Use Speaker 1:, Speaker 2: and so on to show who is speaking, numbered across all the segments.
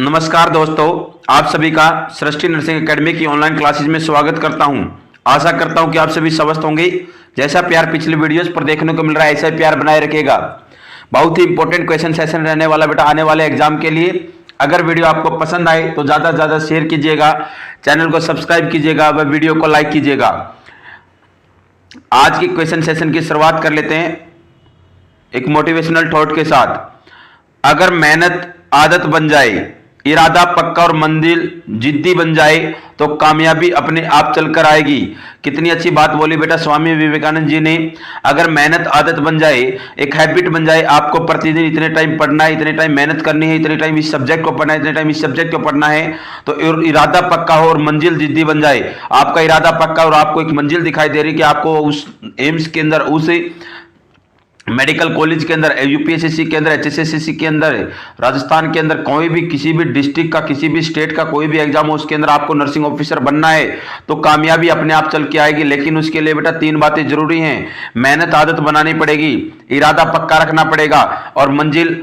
Speaker 1: नमस्कार दोस्तों, आप सभी का सृष्टि नर्सिंग एकेडमी की ऑनलाइन क्लासेज में स्वागत करता हूं। आशा करता हूं कि आप सभी स्वस्थ होंगे। जैसा प्यार पिछले वीडियोस पर देखने को मिल रहा है, ऐसा ही प्यार बनाए रखिएगा। बहुत ही इंपॉर्टेंट क्वेश्चन सेशन रहने वाला बेटा आने वाले एग्जाम के लिए। अगर वीडियो आपको पसंद आए तो ज़्यादा से ज़्यादा शेयर कीजिएगा, चैनल को सब्सक्राइब कीजिएगा व वीडियो को लाइक कीजिएगा। आज की क्वेश्चन सेशन की शुरुआत कर लेते हैं एक मोटिवेशनल थॉट के साथ। अगर मेहनत आदत बन जाए, इरादा पक्का और मंजिल जिद्दी बन जाए तो कामयाबी अपने आप चलकर आएगी। कितनी अच्छी बात बोली बेटा स्वामी विवेकानंद जी ने। अगर मेहनत आदत बन जाए, एक हैबिट बन जाए, आपको प्रतिदिन इतने टाइम पढ़ना है, इतने टाइम मेहनत करनी है, इतने टाइम इस सब्जेक्ट को पढ़ना है, इतने टाइम इस सब्जेक्ट को पढ़ना है, तो इरादा पक्का हो और मंजिल जिद्दी बन जाए। आपका इरादा पक्का और आपको एक मंजिल दिखाई दे रही कि आपको उस एम्स के अंदर, उस मेडिकल कॉलेज के अंदर, यूपीएससी के अंदर, एचएसएससी के अंदर, राजस्थान के अंदर कोई भी किसी भी डिस्ट्रिक्ट का, किसी भी स्टेट का कोई भी एग्जाम हो, उसके अंदर आपको नर्सिंग ऑफिसर बनना है तो कामयाबी अपने आप चल के आएगी। लेकिन उसके लिए बेटा तीन बातें जरूरी हैं। मेहनत आदत बनानी पड़ेगी, इरादा पक्का रखना पड़ेगा और मंजिल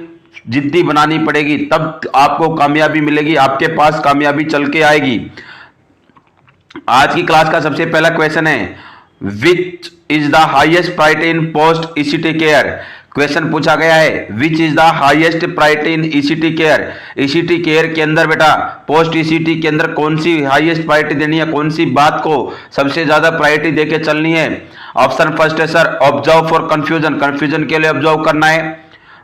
Speaker 1: जिद्दी बनानी पड़ेगी। तब आपको कामयाबी मिलेगी, आपके पास कामयाबी चल के आएगी। आज की क्लास का सबसे पहला क्वेश्चन है, which is the highest priority in post ECT care. Question पूछा गया है, which is the highest priority in ECT care. ECT care के अंदर बेटा पोस्ट ईसीटी के अंदर कौन सी हाईएस्ट प्रायोरिटी देनी है, कौन सी बात को सबसे ज्यादा प्रायोरिटी देके चलनी है। ऑप्शन फर्स्ट है sir observe for confusion, confusion के लिए ऑब्जर्व करना है।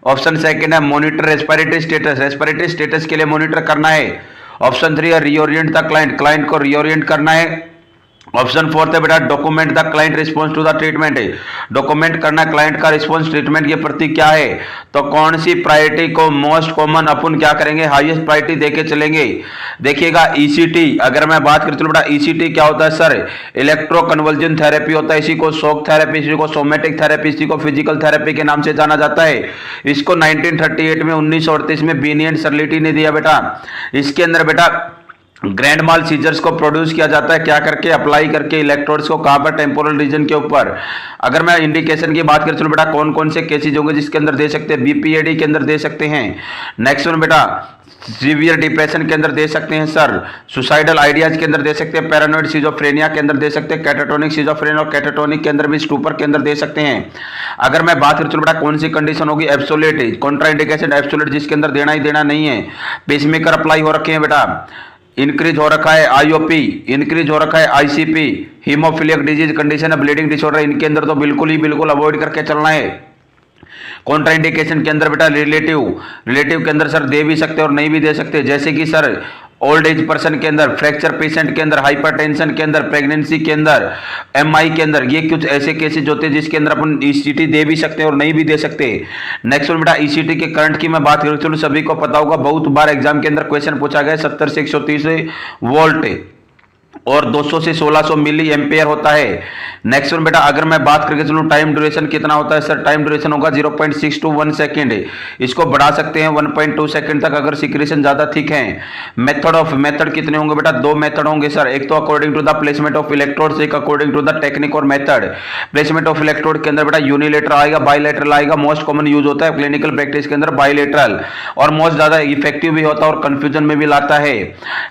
Speaker 1: ऑप्शन सेकंड है monitor respiratory status, respiratory status के लिए मॉनिटर करना है। ऑप्शन थ्री है रीओरिएंट द क्लाइंट, क्लाइंट को रीओरिएंट करना है। ऑप्शन फोर्थ है बेटा document the client response to the treatment, है डॉक्यूमेंट करना क्लाइंट का रिस्पॉन्स ट्रीटमेंट के प्रति क्या है। तो कौन सी प्रायोरिटी को मोस्ट कॉमन अपन क्या करेंगे, हाईएस्ट प्रायोरिटी देके चलेंगे। देखिएगा ईसीटी, अगर मैं बात करूं तो बेटा ईसीटी क्या होता है सर, इलेक्ट्रो कन्वर्जन थेरेपी होता है। इसी को शॉक थेरेपी, इसी को सोमेटिक थेरेपी, इसी को फिजिकल थेरेपी के नाम से जाना जाता है। इसको 1938 में 1938 में बीनी एंड सर्लिटी ने दिया बेटा। इसके अंदर बेटा ग्रैंड माल सीजर्स को प्रोड्यूस किया जाता है, क्या करके, अप्लाई करके इलेक्ट्रोड्स को, कहां पर, टेम्पोरल रीजन के ऊपर। अगर मैं इंडिकेशन की बात करूं चलो बेटा कौन कौन से केसेज होंगे जिसके अंदर दे सकते हैं, बीपीएडी के अंदर दे सकते हैं। नेक्स्ट वन बेटा सीवियर डिप्रेशन के अंदर दे सकते हैं सर, सुसाइडल आइडियाज के अंदर दे सकते हैं, पैरानोइड सिजोफ्रेनिया के अंदर दे सकते हैं, कैटाटोनिक सिजोफ्रेनिया और कैटाटोनिक के अंदर भी, स्टूपर के अंदर दे सकते हैं। अगर मैं बात करूं चलो बेटा कौन सी कंडीशन होगी, एब्सोल्यूट कॉन्ट्राइंडिकेशन, एब्सोल्यूट जिसके अंदर देना ही देना नहीं है। पेसमेकर अप्लाई हो रखे हैं बेटा, इंक्रीज हो रखा है आईओपी, इंक्रीज हो रखा है आईसीपी, हीमोफिलिक डिजीज कंडीशन है, ब्लीडिंग डिसऑर्डर, इनके अंदर तो बिल्कुल ही बिल्कुल अवॉइड करके चलना है। कॉन्ट्राइंडिकेशन के अंदर बेटा रिलेटिव के अंदर सर दे भी सकते और नहीं भी दे सकते, जैसे कि सर ओल्ड एज पर्सन के अंदर, फ्रैक्चर पेशेंट के अंदर, हाइपरटेंशन के अंदर, प्रेगनेंसी के अंदर, एमआई के अंदर, ये कुछ ऐसे केसेज होते हैं जिसके अंदर अपन ईसीटी दे भी सकते हैं और नहीं भी दे सकते। नेक्स्ट बेटा ईसीटी के करंट की मैं बात करूं, चलो सभी को पता होगा, बहुत बार एग्जाम के अंदर क्वेश्चन पूछा गया, 70 से 130 वोल्ट और 200 से 1600 मिली एम्पेयर होता है। नेक्स्ट वन बेटा अगर मैं बात करके चलूं टाइम ड्यूरेशन कितना होता है सर, टाइम ड्यूरेशन होगा 0.6 to 1 सेकेंड, इसको बढ़ा सकते हैं 1.2 सेकेंड तक अगर सिक्रेशन ज्यादा थिक है। मेथड कितने होंगे बेटा, दो मेथड होंगे सर, एक तो according to the placement of electrodes, एक अकॉर्डिंग टू द टेक्निक और मेथड। प्लेसमेंट ऑफ इलेक्ट्रोड के अंदर बेटा यूनिलेटरल आएगा, बाइलेटरल आएगा, मोस्ट कॉमन यूज होता है क्लिनिकल प्रैक्टिस के अंदर बाइलेटरल, और मोस्ट ज्यादा इफेक्टिव भी होता है और कंफ्यूजन में भी लाता है।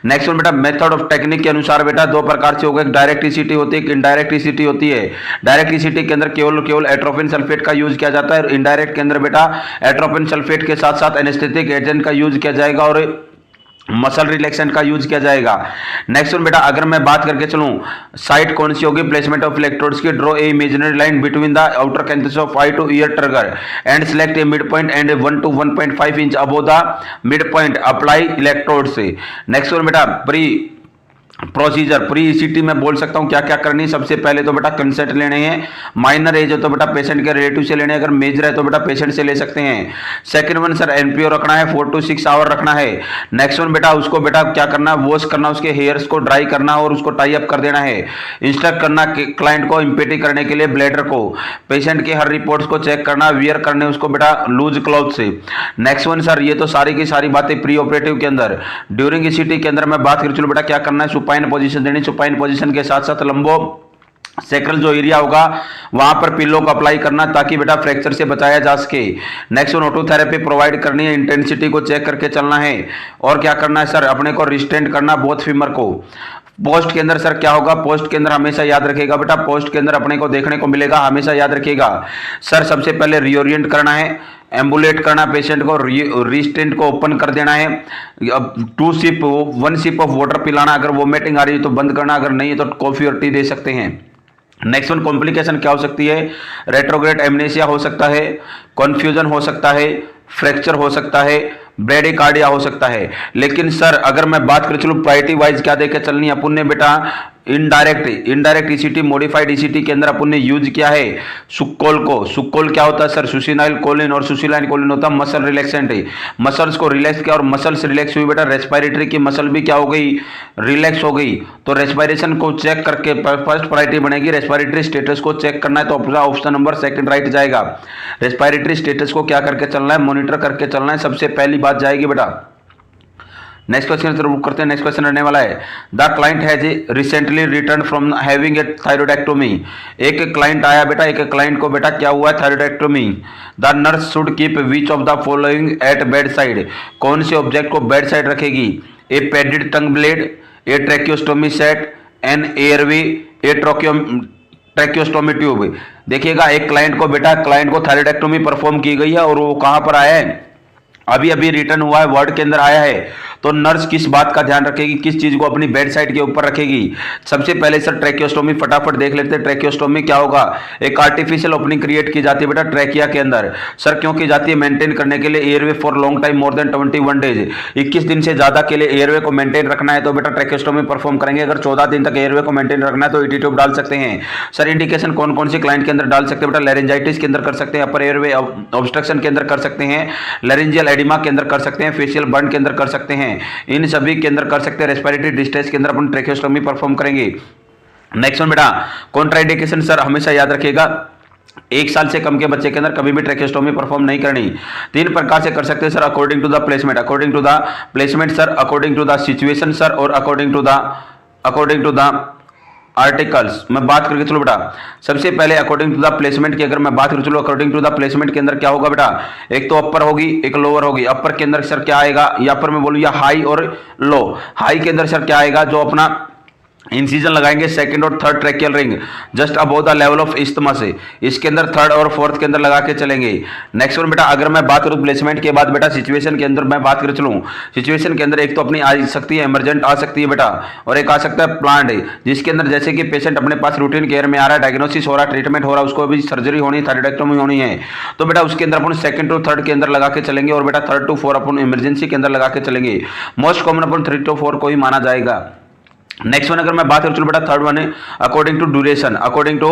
Speaker 1: नेक्स्ट वन बेटा मेथड ऑफ टेक्निक के अनुसार बेटा दो प्रकार से होगा, एक डायरेक्ट ईसीटी होती है, एक इनडायरेक्ट ईसीटी होती है। डायरेक्ट ईसीटी के अंदर केवल एट्रोपिन सल्फेट का यूज किया जाता है, और इनडायरेक्ट के अंदर बेटा एट्रोपिन सल्फेट के साथ साथ एनेस्थेटिक एजेंट का यूज किया जाएगा और मसल रिलैक्सेंट का यूज किया जाएगा। नेक्स्ट वन बेटा अगर मैं बात करके चलूं साइट कौन सी होगी प्लेसमेंट ऑफ इलेक्ट्रोड्स की, draw a imaginary line between the outer canthus of I two year trigger and select A mid point and 1 to 1.5 inch above the mid point, apply electrode से। Next one बेटा procedure pre ECT में बोल सकता हूं क्या क्या करनी है। सबसे पहले तो बेटा कंसेंट लेने हैं, माइनर एज हो तो बेटा पेशेंट के रिलेटिव से लेने हैं, अगर मेजर है तो बेटा पेशेंट से ले सकते हैं। सेकंड वन सर एनपीओ रखना है, 4 to 6 आवर रखना है। नेक्स्ट वन बेटा उसको बेटा क्या करना है, वॉश करना, उसके हेयर्स को ड्राई करना और उसको टाई अप कर देना है। इंस्ट्रक्ट करना क्लाइंट को इम्पेटी करने के लिए ब्लेडर को, पेशेंट के हर रिपोर्ट्स को चेक करना, वियर करने उसको बेटा लूज क्लॉथ से। नेक्स्ट वन सर ये तो सारी की सारी बातें प्री ऑपरेटिव के अंदर। ड्यूरिंग ईसीटी के अंदर मैं बात करूं चलो बेटा क्या करना है, सुपाइन पोजीशन देनी, सुपाइन पोजीशन के साथ साथ लंबो सेक्रल जो एरिया होगा वहां पर पिल्लो को अप्लाई करना ताकि बेटा फ्रैक्चर से बचाया जा सके। नेक्स्ट ऑटोथेरेपी प्रोवाइड करनी है, इंटेंसिटी को चेक करके चलना है। और क्या करना है सर, अपने को रिस्टेंट करना बोथ फीमर को। पोस्ट के अंदर सर क्या होगा, पोस्ट के अंदर हमेशा याद रखेगा बेटा, पोस्ट के अंदर अपने को देखने को मिलेगा, हमेशा याद रखिएगा सर, सबसे पहले रीओरिएंट करना है, एम्बुलेट करना पेशेंट को, रिस्टेंट को ओपन कर देना है, 1 सिप ऑफ वाटर पिलाना, अगर वोमिटिंग आ रही है तो बंद करना, अगर नहीं है तो कॉफी और टी दे सकते हैं। नेक्स्ट वन कॉम्प्लिकेशन क्या हो सकती है, रेट्रोग्रेड एमनेसिया हो सकता है, कॉन्फ्यूजन हो सकता है, फ्रैक्चर हो सकता है, ब्रेडिकार्डिया हो सकता है। लेकिन सर अगर मैं बात कर चलूँ प्रायोरिटी वाइज क्या देकर चलनी है अपन ने बेटा, इनडायरेक्ट ईसीटी, मॉडिफाइड ईसीटी के अंदर अपन ने यूज किया है सुक्कोल को। सुक्कोल क्या होता है सर, सुसिनाइल कोलिन, और सुसिनाइल कोलिन होता है मसल रिलैक्सेंट है। मसल्स को रिलैक्स किया और मसल्स रिलैक्स हुई बेटा, रेस्पिरेटरी की मसल भी क्या हो गई, रिलैक्स हो गई। तो रेस्पिरेशन को चेक करके फर्स्ट प्रायोरिटी बनेगी, रेस्पिरेटरी स्टेटस को चेक करना है, तो ऑप्शन नंबर सेकंड राइट जाएगा। रेस्पिरेटरी स्टेटस को क्या करके चलना है, मॉनिटर करके चलना है, सबसे पहली बात जाएगी बेटा। नेक्स्ट क्वेश्चन जरूर करते हैं, नेक्स्ट क्वेश्चन रहने वाला है, the client has recently return from having a thyroidectomy. एक क्लाइंट आया बेटा, एक क्लाइंट को बेटा क्या हुआ है, thyroidectomy. The nurse should keep which of the following at bed side, कौन से ऑब्जेक्ट को बेड साइड रखेगी, a padded tongue blade, a tracheostomy set, an airway, a tracheostomy tube. देखिएगा एक क्लाइंट को बेटा, क्लाइंट को थायराइडेक्टोमी परफॉर्म की गई है और वो कहां पर आया है, अभी अभी रिटर्न हुआ है, वार्ड के अंदर आया है। तो नर्स किस बात का ध्यान रखेगी, किस चीज को अपनी बेड साइड के ऊपर रखेगी। सबसे पहले सर ट्रैकियोस्टोमी फटाफट देख लेते हैं। ट्रैकियोस्टोमी क्या होगा, एक आर्टिफिशियल ओपनिंग क्रिएट की जाती है बेटा ट्रैकिया के अंदर। सर क्यों की जाती है, मेंटेन करने के लिए airway for long time, more than 21 days, 21 दिन से ज्यादा के लिए एयरवे को मेंटेन रखना है तो बेटा ट्रैकियोस्टोमी परफॉर्म करेंगे। अगर 14 दिन तक एयरवे को मेंटेन रखना है तो ईटी ट्यूब डाल सकते हैं। सर इंडिकेशन कौन कौन से क्लाइंट के अंदर डाल सकते हैं बेटा, लैरिंजाइटिस के अंदर कर सकते हैं, अपर एयरवे ऑब्स्ट्रक्शन के अंदर कर सकते हैं, लैरिंजियल एडिमा के अंदर कर सकते हैं, फेशियल बर्न के अंदर कर सकते हैं, इन सभी के अंदर कर सकते हैं। रेस्पिरेटरी डिस्ट्रेस के अंदर अपन ट्रैकियोस्टोमी परफॉर्म करेंगे। नेक्स्ट वन बेटा कॉन्ट्राइंडिकेशन, सर हमेशा याद रखिएगा 1 साल से कम के बच्चे के अंदर कभी भी ट्रैकियोस्टोमी परफॉर्म नहीं करनी। 3 प्रकार से कर सकते हैं sir, according to the placement, according to the placement sir, according to the situation sir, और अकॉर्डिंग टू द आर्टिकल्स। मैं बात करके चलो बेटा, सबसे पहले अकॉर्डिंग टू द प्लेसमेंट की अगर मैं बात करूँ, चलो अकॉर्डिंग टू द प्लेसमेंट के अंदर क्या होगा बेटा, एक तो अपर होगी, एक लोअर होगी। अपर के अंदर सर क्या आएगा, या पर मैं बोलूँ या हाई और लो। हाई के अंदर सर क्या आएगा, जो अपना इंसिजन लगाएंगे सेकंड और third tracheal ring just above the level of isthmus से, इसके अंदर थर्ड और फोर्थ के अंदर लगा के चलेंगे। नेक्स्ट वन बेटा अगर मैं बात करूं प्लेसमेंट के बाद बेटा सिचुएशन के अंदर मैं बात कर चलूं, सिचुएशन के अंदर एक तो अपनी आ सकती है इमरजेंट आ सकती है बेटा, और एक आ सकता है प्लान्ड, जिसके अंदर जैसे कि पेशेंट अपने पास रूटीन केयर में आ रहा है, डायग्नोसिस हो रहा है, ट्रीटमेंट हो रहा है, उसको अभी सर्जरी होनी, थायराइडेक्टोमी होनी है, तो बेटा उसके अंदर अपन सेकंड टू थर्ड के अंदर लगा के चलेंगे, और बेटा 3rd to 4 अपन इमरजेंसी के अंदर लगा के चलेंगे। मोस्ट कॉमन अपन 3 to 4 को ही माना जाएगा। नेक्स्ट वन अगर मैं बात करूं चलो बेटा थर्ड वन है according to duration, according to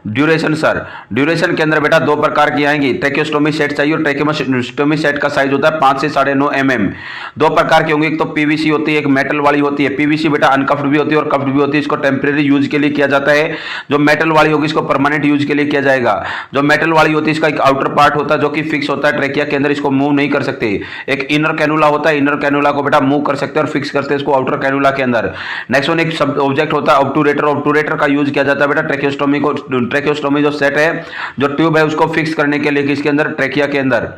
Speaker 1: duration sir, duration के अंदर बेटा 2 प्रकार की आएंगी, ट्रैकियोस्टोमी सेट चाहिए, और ट्रैकियोस्टोमी सेट का साइज होता है 5 से 9.5 mm। 2 प्रकार की होंगी, एक तो पीवीसी होती है, एक मेटल वाली होती है। पीवीसी बेटा अनकफ्ड भी होती है और कफ्ड भी होती है, इसको टेम्परेरी यूज के लिए किया जाता है। जो मेटल वाली होगी इसको परमानेंट यूज के लिए किया जाएगा। जो मेटल वाली होती है इसका एक आउटर पार्ट होता है जो कि फिक्स होता है ट्रैकिया के अंदर, इसको मूव नहीं कर सकते। एक इनर कैनुला होता है, इनर कैनुला को बेटा मूव कर सकते हैं और फिक्स करते हैं इसको आउटर कैनुला के अंदर। नेक्स्ट वन एक सब ऑब्जेक्ट होता है ऑब्टूरेटर, ऑब्टूरेटर का यूज किया जाता है बेटा ट्रैकियोस्टोमी जो सेट है, जो ट्यूब है उसको फिक्स करने के लिए किसके अंदर, ट्रैकिया के अंदर।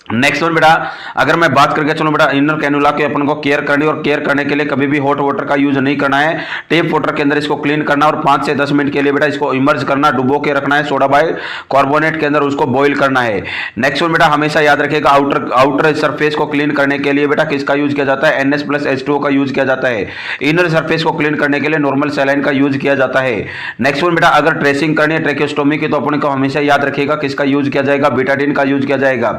Speaker 1: नेक्स्ट वन बेटा अगर मैं बात करके चलो बेटा इनर कैनुला के अपन को केयर करनी, और केयर करने के लिए कभी भी हॉट वाटर का यूज नहीं करना है, टेप वाटर के अंदर इसको क्लीन करना, और 5 से 10 मिनट के लिए बेटा इसको इमर्ज करना, डुबो के रखना है, सोडा बाई कार्बोनेट के अंदर उसको बॉईल करना है। नेक्स्ट वन बेटा हमेशा याद रखेगा आउटर सरफेस को क्लीन करने के लिए बेटा किसका यूज किया जाता है, NS+H2O का यूज किया जाता है। इनर सरफेस को क्लीन करने के लिए नॉर्मल सैलाइन का यूज किया जाता है। नेक्स्ट वन बेटा अगर ट्रेसिंग करनी है ट्रैकियोस्टोमी की तो अपन को हमेशा याद रखेगा किसका यूज किया जाएगा, बीटाडीन का यूज किया जाएगा।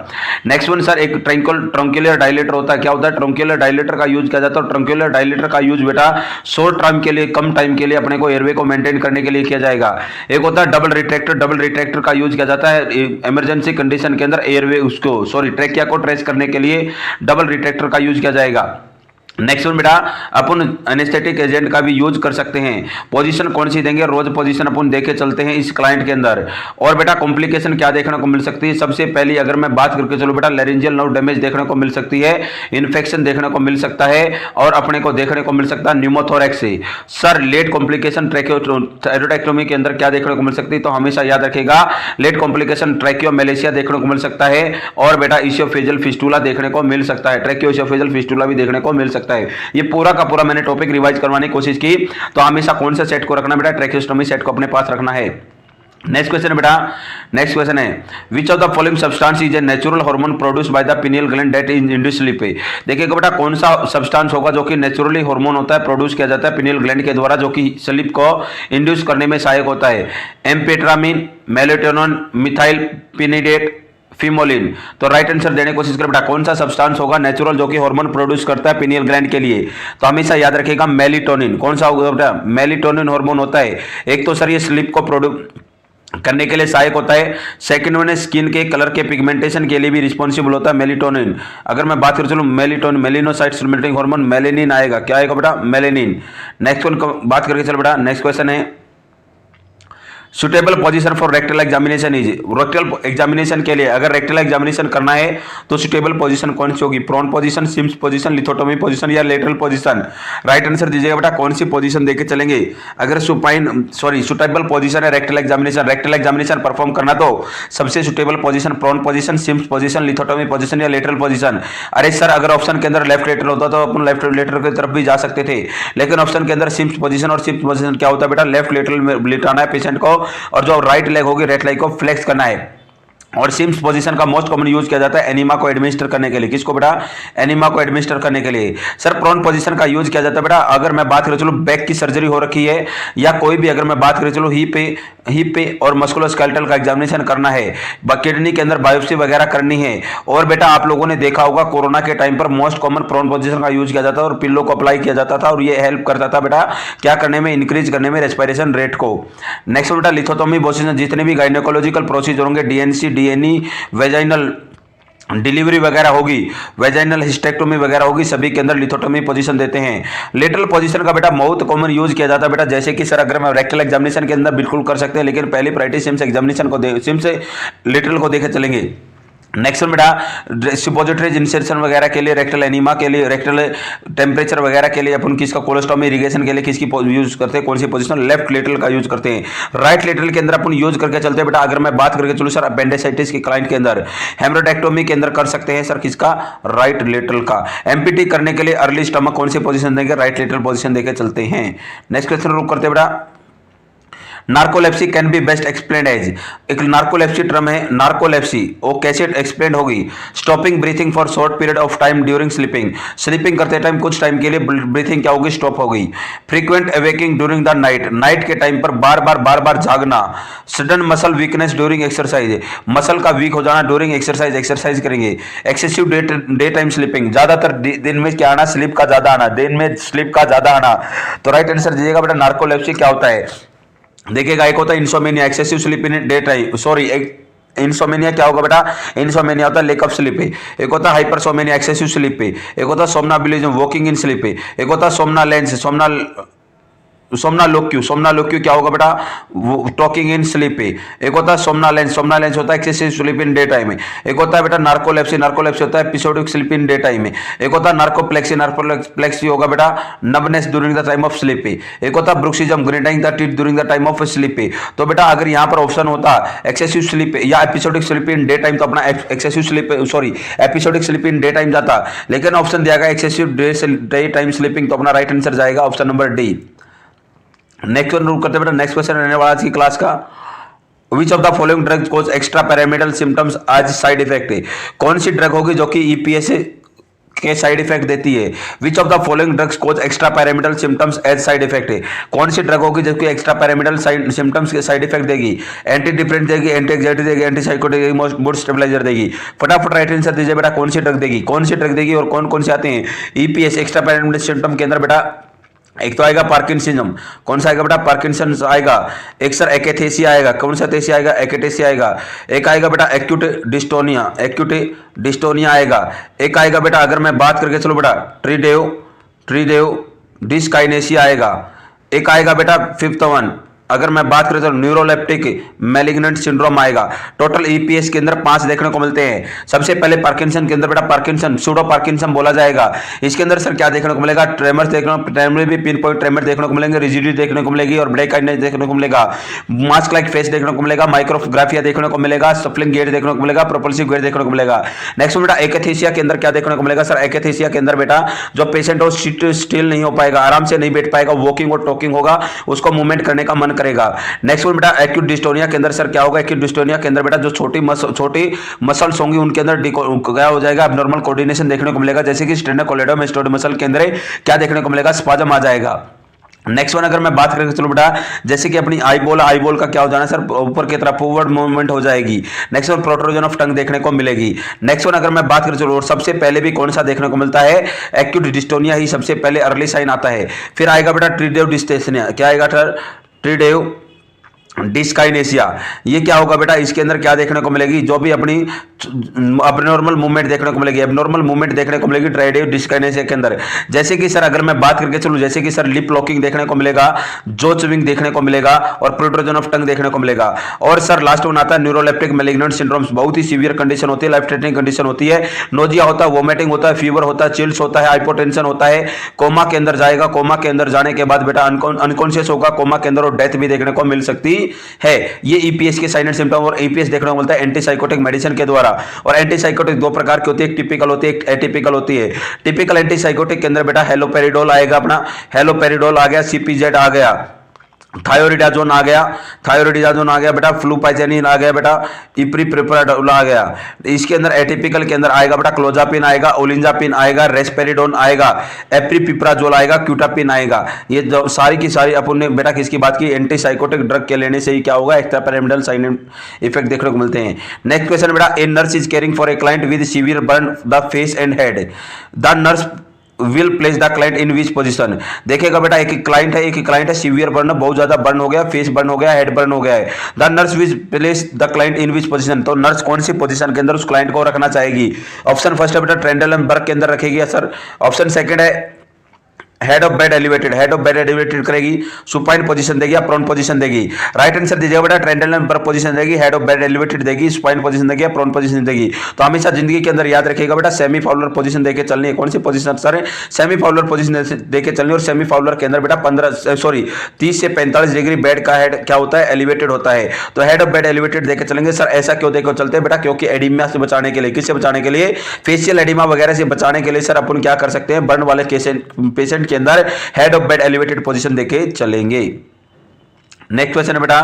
Speaker 1: नेक्स्ट वन सर एक ट्रंक्युलर डायलेटर होता है, क्या होता है, ट्रंक्युलर डायलेटर का यूज किया जाता है। ट्रंक्युलर डायलेटर का यूज बेटा शॉर्ट टाइम के लिए, कम टाइम के लिए अपने को एयरवे को मेंटेन करने के लिए किया जाएगा। एक होता है डबल रिट्रैक्टर, डबल रिट्रैक्टर का यूज किया जाता है इमरजेंसी कंडीशन के अंदर एयरवे ट्रैकिया को ट्रेस करने के लिए डबल रिट्रैक्टर का यूज किया जाएगा। नेक्स्ट वन बेटा, अपन एनेस्थेटिक एजेंट का भी यूज कर सकते हैं। पोजीशन कौन सी देंगे, रोज पोजीशन अपन देके चलते हैं इस क्लाइंट के अंदर। और बेटा कॉम्प्लिकेशन क्या देखने को मिल सकती है, सबसे पहली अगर मैं बात करके चलूं बेटा, लैरिंजियल नर्व डैमेज देखने को मिल सकती है, इन्फेक्शन देखने को मिल सकता है, और अपने को देखने को मिल सकता है न्यूमोथोरैक्स से। सर लेट कॉम्प्लिकेशन ट्रैकियोटोमी के अंदर क्या देखने को मिल सकती है, तो हमेशा याद रखेगा लेट कॉम्प्लिकेशन ट्रैकियोमेलेशिया देखने को मिल सकता है, और बेटा इशियोफेजियल फिस्टूला देखने को मिल सकता है, ट्रैकियो इशियोफेजियल फिस्टूला भी देखने को मिल सकता है। ये पूरा का पूरा मैंने टॉपिक रिवाइज करवाने की कोशिश की, तो हमेशा कौन सा सेट को रखना बेटा, ट्रैकियोस्टोमी सेट को अपने पास रखना है। नेक्स्ट क्वेश्चन है बेटा, नेक्स्ट क्वेश्चन है which of the following substance is a natural hormone produce by the pineal gland that is induce sleep. देखिएगा बेटा कौन सा सब्सटेंस होगा जो कि नेचुरली हार्मोन होता है, प्रोड्यूस किया जाता है पिनियल ग्लैंड के द्वारा, जो कि स्लीप को इंड्यूस करने में सहायक होता है। Amphetamine, melatonin, methylphenidate, pemoline. तो राइट आंसर देने की कोशिश करें बेटा, कौन सा सब्सटेंस होगा नेचुरल जो कि हार्मोन प्रोड्यूस करता है पिनियल ग्लैंड के लिए, तो हमेशा याद रखिएगा मेलेटोनिन। कौन सा होगा बेटा, मेलेटोनिन हार्मोन होता है। एक तो सर ये स्लीप को प्रोड्यूस करने के लिए सहायक होता है, सेकंड वन है स्किन के कलर के पिगमेंटेशन के लिए भी रिस्पॉन्सिबल होता है मेलेटोनिन। अगर मैं बात करूं चलो मेलेटोनिन, मेलिनोसाइट स्टिमुलेटिंग हार्मोन मेलेनिन आएगा, क्या आएगा बेटा, मेलेनिन। नेक्स्ट वन बात करके चलो बेटा, नेक्स्ट क्वेश्चन है suitable position for rectal examination is. Rectal examination के लिए अगर रेक्टल एग्जामिनेशन करना है तो सुटेबल पोजीशन कौन सी होगी, prone position, Sims position, lithotomy position या लेटरल पोजीशन। राइट आंसर दीजिएगा बेटा, कौन सी पोजीशन देके चलेंगे। अगर सुटेबल पोजीशन है रेक्टल एग्जामिनेशन परफॉर्म करना तो सबसे suitable position prone position, Sims position, lithotomy position या लेटरल पोजीशन। अरे सर अगर ऑप्शन के अंदर लेफ्ट लेटरल होता तो अपन लेफ्ट लेटरल की तरफ भी जा सकते थे, लेकिन ऑप्शन के अंदर सिम्स पोजीशन, और सिम्स पोजीशन क्या होता है बेटा, लेफ्ट लेटरल में लिटाना है पेशेंट को, और जो राइट लेग होगी राइट लेग को फ्लेक्स करना है। और सिम्स पोजीशन का मोस्ट कॉमन यूज किया जाता है एनीमा को एडमिनिस्टर करने के लिए। किसको बेटा, एनीमा को एडमिनिस्टर करने के लिए। सर प्रोन पोजीशन का यूज किया जाता है बेटा अगर मैं बात करूं चलो बैक की सर्जरी हो रखी है, या कोई भी अगर मैं बात करूं चलो हिप पे और मस्कुलोस्केलेटल का एग्जामिनेशन करना है, किडनी के अंदर बायोप्सी वगैरह करनी है। और बेटा आप लोगों ने देखा होगा कोरोना के टाइम पर मोस्ट कॉमन प्रोन पोजीशन का यूज किया जाता था और पिल्लो को अप्लाई किया जाता था, और ये हेल्प करता था बेटा क्या करने में, इंक्रीज करने में रेस्पिरेशन रेट को। नेक्स्ट बेटा लिथोटोमी पोजीशन, जितने भी गायनेकोलॉजिकल प्रोसीजर होंगे, डीएनसी, डीएनई, वेजाइनल डिलीवरी वगैरह होगी, वेजाइनल हिस्टेक्टोमी वगैरह होगी, सभी के अंदर लिथोटोमी पोजीशन देते हैं। लेटरल पोजीशन का बेटा बहुत कॉमन यूज किया जाता है बेटा, जैसे कि सर अगर मैं रेक्टल एग्जामिनेशन के अंदर बिल्कुल कर सकते हैं, लेकिन पहली प्रायोरिटी सिम्स एग्जामिनेशन को सिम्स लेटरल को देखे चलेंगे। नेक्स्ट बेटा सुपोजिटरीज इंसर्शन वगैरह के लिए, रेक्टल एनीमा के लिए, रेक्टल टेम्परेचर वगैरह के लिए अपन किसका, कोलोस्टोमी इरिगेशन के लिए किसकी यूज करते हैं, कौन सी पोजीशन, लेफ्ट लेटरल का यूज करते हैं। राइट लेटरल के अंदर अपन यूज करके चलते हैं बेटा अगर मैं बात करके चलूं सर अपेंडिसाइटिस के क्लाइंट के अंदर, हेमरोडेक्टोमी के अंदर कर सकते हैं सर किसका, राइट लेटरल का। एमपीटी करने के लिए अर्ली स्टमक कौन सी पोजीशन देंगे, राइट लेटरल पोजीशन देके चलते हैं। नेक्स्ट क्वेश्चन रुक करते हैं बेटा, narcolepsy can be best explain as. एक नार्कोलेप्सी टर्म है, नार्कोलेप्सी वो कैसे एक्सप्लेन होगी, stopping breathing for short period of time during sleeping. Sleeping करते टाइम कुछ टाइम के लिए ब्रीथिंग क्या होगी, स्टॉप होगी। Frequent awaking during the night, night के टाइम पर बार बार जागना। Sudden muscle weakness during exercise, muscle का वीक हो जाना ड्यूरिंग एक्सरसाइज, एक्सरसाइज करेंगे। एक्सेसिव डे टाइम स्लीपिंग, ज्यादातर दिन में क्या आना, स्लीप का ज्यादा आना, दिन में स्लीप का ज्यादा आना। तो राइट आंसर दीजिएगा बेटा नार्कोलेप्सी क्या होता है। देखिएगा एक होता है insomnia, excessive sleep in day time, sorry insomnia क्या होगा बेटा, इंसोमेनिया होता है लेक ऑफ स्लीप पे। एक होता है हाइपरसोमेनिया एक्सेसिव स्लीप पे। एक होता है सोमनाबिलिज्म वॉकिंग इन स्लीप पे। एक होता है सोमनालेंस, सोमनालोक्यू क्या होगा बेटा, टॉकिंग इन स्लीप पे। एक होता है सोमनालेंस होता है excessive sleep in day time में। एक होता है बेटा नार्कोलेप्सी होता है episodic sleep in day time में। एक होता है नार्कोप्लेक्सी होगा बेटा numbness during the time of sleep पे। एक होता है bruxism grinding the teeth during the time of sleep पे। तो बेटा अगर यहाँ पर ऑप्शन होता एक्सेसिव स्लीप या episodic sleep in day time, तो अपना excessive sleep episodic sleep in day time जाता, लेकिन ऑप्शन दिया गया एक्सेसिव डे टाइम स्लीपिंग, तो अपना राइट आंसर जाएगा option number D. Next one करते बेटा, नेक्स्ट क्वेश्चन रहने वाला आज की क्लास का, विच of the following drugs cause extra pyramidal symptoms आज साइड इफेक्ट है। कौन सी ड्रग होगी जो कि ईपीएस के साइड इफेक्ट देती है। Which of the following drugs cause extra pyramidal symptoms as side effect है। कौन सी ड्रग होगी जो कि एक्स्ट्रा पैरामिडल सिम्टम्स के साइड इफेक्ट देगी, एंटी डिप्रेसेंट देगी, एंटी एंग्जाइटी देगी, एंटी साइकोटिक देगी, मूड स्टेबलाइजर देगी। फटाफट राइट आंसर दीजिए बेटा, कौन सी ड्रग देगी, कौन सी ड्रग देगी और कौन कौन से आते हैं ईपीएस एक्स्ट्रा पैरामिडल सिम्टम के अंदर बेटा। एक तो आएगा पार्किंसनिज्म, कौन सा आएगा बेटा, पार्किंसन आएगा। एक सर एक्एथेसिया आएगा, कौन सा थेसिया आएगा, एक्एथेसिया आएगा। एक आएगा बेटा एक्यूट डिस्टोनिया आएगा। एक आएगा बेटा अगर मैं बात करके चलो बेटा त्रिदेव डिस्काइनेसिया आएगा। एक आएगा बेटा फिफ्थ वन, अगर मैं बात करें तो न्यूरोलेप्टिक मैलिग्नेंट सिंड्रोम आएगा। टोटल ईपीएस के अंदर 5 देखने को मिलते हैं। सबसे पहले पार्किंसन के अंदर बेटा पार्किंसन, सूडो पार्किंसन बोला जाएगा। इसके अंदर सर क्या देखने को मिलेगा, ट्रेमर्स ट्रेमर भी पिन पॉइंट ट्रेमर देखने को मिलेंगे, रिजिडिटी देखने को मिलेगी और ब्रेक आइनेस देखने को मिलेगा, मास्क लाइक फेस देखने को मिलेगा, माइक्रोग्राफिया देखने को मिलेगा, सफलिंग गेट देखने को मिलेगा, प्रोपल्सिव गेट देखने को मिलेगा। नेक्स्ट बेटा एकथेसिया के अंदर क्या देखने को मिलेगा सर, एकथेसिया के अंदर बेटा जो पेशेंट हो स्टिल नहीं हो पाएगा, आराम से नहीं बैठ पाएगा, वॉकिंग और टॉकिंग होगा, उसको मूवमेंट करने का मन करेगा। नेक्स्ट बेटा एक्यूट डिस्टोनिया के अंदर सर क्या होगा, एक्यूट डिस्टोनिया के अंदर बेटा जो छोटी मसल्स होंगी उनके अंदर क्या हो जाएगा, एब्नॉर्मल कोऑर्डिनेशन देखने को मिलेगा, जैसे कि स्टेनोकोलेडोमास्टोइड मसल के अंदर क्या देखने को मिलेगा, स्पाज्म आ जाएगा। नेक्स्ट वन अगर मैं बात करें चलो बेटा, जैसे कि अपनी आईबॉल का क्या हो जाना सर, ऊपर की तरफ फॉरवर्ड मूवमेंट हो जाएगी। Next one protrusion of tongue देखने को मिलेगी। नेक्स्ट वन अगर मैं बात करें चलो, सबसे पहले भी कौन सा देखने को मिलता है, एक्यूट डिस्टोनिया ही सबसे पहले अर्ली साइन आता है। फिर आएगा बेटा ट्रिडेव डिस्टेशनिया, क्या आएगा ट्रिडेव डिस्काइनेसिया, ये क्या होगा बेटा, इसके अंदर क्या देखने को मिलेगी, जो भी अपनी अबनॉर्मल मूवमेंट देखने को मिलेगी, एबनॉर्मल मूवमेंट देखने को मिलेगी ट्राइडेव डिस्काइनेसिया के अंदर। जैसे कि सर अगर मैं बात करके चलूं, जैसे कि सर लिप लॉकिंग देखने को मिलेगा, जो च्विंग देखने को मिलेगा और प्रोट्रूजन ऑफ टंग देखने को मिलेगा। और सर लास्ट वन आता है न्यूरोलेप्टिक मैलिग्नेंट सिंड्रोम्स, बहुत ही सीवियर कंडीशन होती है, लाइफ थ्रेटनिंग कंडीशन होती है, नोजिया होता है, वोमिटिंग होता है, फीवर होता है, चिल्स होता है, हाइपोटेंशन होता है, कोमा के अंदर जाएगा, कोमा के अंदर जाने के बाद बेटा अनकॉन्शियस होगा कोमा के अंदर और डेथ भी देखने को मिल सकती है। ये ईपीएस के साइन एंड सिम्टम, और ईपीएस देखने को मिलता है एंटीसाइकोटिक मेडिसिन के द्वारा। और एंटीसाइकोटिक दो प्रकार की होती है, एक टिपिकल होती है, एक एटिपिकल होती है। टिपिकल एंटीसाइकोटिक के अंदर बेटा हेलोपेरिडोल आएगा, अपना हेलोपेरिडोल आ गया, सीपीजेड आ गया, थायोरिडाजोन आ गया बेटा, फ्लूपाइजेनिन आ गया बेटा, इप्रीप्रिप्राडोल आ गया। इसके अंदर एटिपिकल के अंदर आएगा बेटा क्लोजापिन आएगा, ओलिंजापिन आएगा, रेस्पेरिडोन आएगा, एप्रीपिप्राजोल आएगा, क्यूटापिन आएगा। ये जो सारी की सारी अपन ने बेटा किसकी बात की, एंटीसाइकोटिक ड्रग के लेने से ही क्या होगा, एक्स्ट्रापिरामिडल साइन इफेक्ट देखने को मिलते हैं। नेक्स्ट क्वेश्चन बेटा, a nurse is caring for a client with severe burn the face and head, the nurse will place the client in which position. देखिएगा बेटा एक क्लाइंट है, सीवियर बर्न, बहुत ज्यादा बर्न हो गया, फेस बर्न हो गया, हेड बर्न हो गया है। The nurse will place the client in which position, तो नर्स कौन सी पोजीशन के अंदर उस क्लाइंट को रखना चाहेगी। ऑप्शन फर्स्ट है बेटा ट्रेंडलनबर्ग के अंदर रखेगी सर। ऑप्शन सेकंड है हेड ऑफ बेड एलिवेटेड करेगी, सुपाइन पोजीशन देगी या प्रोन पोजीशन देगी। राइट आंसर दीजिएगा बेटा ट्रेंडलनबर्ग पोजीशन देगी, हेड ऑफ बेड एलिवेटेड देगी, सुपाइन पोजीशन देगी या प्रोन पोजीशन देगी। तो हमेशा जिंदगी के अंदर याद रखिएगा बेटा सेमी फाउलर पोजीशन देके चलनी है। कौन सी position sir, semi Fowler position देके चलनी है। और सेमी फाउलर के अंदर बेटा 30 से 45 डिग्री बेड का हेड क्या होता है, एलिवेटेड होता है। तो हेड ऑफ बेड एलिवेटेड देके चलेंगे सर। ऐसा क्यों देकर चलते हैं बेटा, क्योंकि एडिमा से बचाने के लिए, किससे बचाने के लिए, फेशियल एडिमा वगैरह से बचाने के लिए सर अपन क्या कर सकते हैं, बर्न वाले पेशेंट के अंदर head of bed elevated position देके चलेंगे। नेक्स्ट क्वेश्चन है बेटा,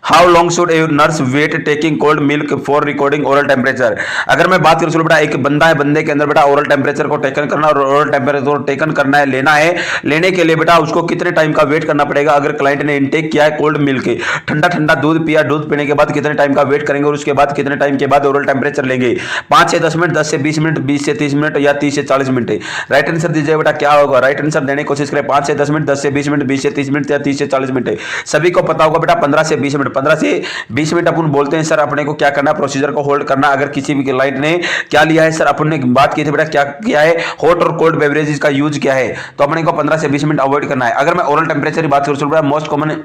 Speaker 1: how long should a nurse wait taking cold milk for recording oral temperature. अगर मैं बात करूं बेटा, एक बंदा है, बंदे के अंदर बेटा ओरल टेम्परेचर को टेकन करना, और ओरल टेम्परेचर टेकन करना है, लेना है, लेने के लिए बेटा उसको कितने टाइम का वेट करना पड़ेगा। अगर क्लाइंट ने इनटेक किया है कोल्ड मिल्क, ठंडा दूध पिया, दूध पीने के बाद कितने टाइम का वेट करेंगे और उसके बाद कितने टाइम के बाद ओरल टेम्परेचर लेंगे, 5 से 10 मिनट, 10 से 20 मिनट, 20 से 30 मिनट या 30 से 40 मिनट। राइट आंसर दीजिए बेटा क्या होगा, राइट आंसर देने की कोशिश करें, 5 से 10 मिनट, 10 से 20 मिनट, 20 से 30 मिनट या 30 से 40 मिनट। सभी को पता होगा बेटा 15 से 20 मिनट, 15 से 20 मिनट अपन बोलते हैं सर। अपने को क्या करना है, प्रोसीजर को होल्ड करना। अगर किसी भी क्लाइंट ने क्या लिया है सर, अपन ने बात की थी बेटा क्या किया है, हॉट और कोल्ड बेवरेजेस का यूज किया है, तो अपने को 15 से 20 मिनट अवॉइड करना है। अगर मैं ओरल टेम्परेचर की बात करूं, मोस्ट कॉमन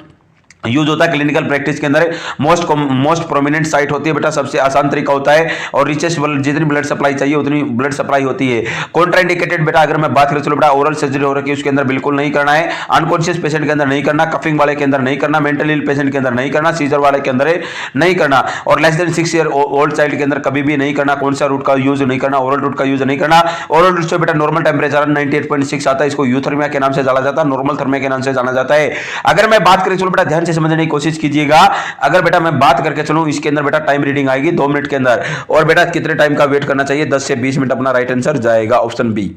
Speaker 1: यूज होता है क्लिनिकल प्रैक्टिस के अंदर, मोस्ट प्रोमिनेंट साइट होती है बेटा, सबसे आसान तरीका होता है, और रिचेस्ट जितनी ब्लड सप्लाई चाहिए उतनी ब्लड सप्लाई होती है। कॉन्ट्राइंडिकेटेड बेटा अगर मैं बात करूं, चलो बेटा ओरल सर्जरी हो रही है उसके अंदर बिल्कुल नहीं करना है, अनकॉन्शियस पेशेंट के अंदर नहीं करना, कफिंग वाले के अंदर नहीं करना, मेंटल इल पेशेंट के अंदर नहीं करना, सीजर वाले के अंदर नहीं करना, और less than 6 year old child के अंदर कभी भी नहीं करना। कौन सा रूट का यूज नहीं करना, ओरल रूट का यूज नहीं करना। ओरल रूट से बेटा नॉर्मल टेम्परेचर 98.6 आता है, इसको यूथर्मिया के नाम से जाना जाता है, नॉर्मल थर्मिया के नाम से जाना जाता है। अगर मैं बात करें, चलो बेटा ध्यान से समझने की कोशिश कीजिएगा। अगर बेटा मैं बात करके चलूं, इसके अंदर बेटा टाइम रीडिंग आएगी 2 मिनट के अंदर, और बेटा कितने टाइम का वेट करना चाहिए, 10 से 20 मिनट। अपना राइट आंसर जाएगा ऑप्शन बी।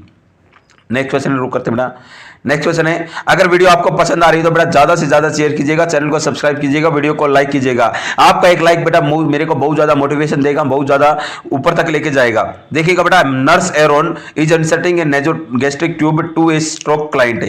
Speaker 1: नेक्स्ट क्वेश्चन रुक करते बेटा। नेक्स्ट क्वेश्चन है, अगर वीडियो आपको पसंद आ रही है तो बेटा ज्यादा से ज्यादा शेयर कीजिएगा, चैनल को सब्सक्राइब कीजिएगा, वीडियो को लाइक कीजिएगा। आपका एक लाइक बेटा मेरे को बहुत ज्यादा मोटिवेशन देगा, बहुत ज्यादा ऊपर तक लेके जाएगा। देखिएगा बेटा, nurse Aaron is inserting a nasogastric tube to a stroke client.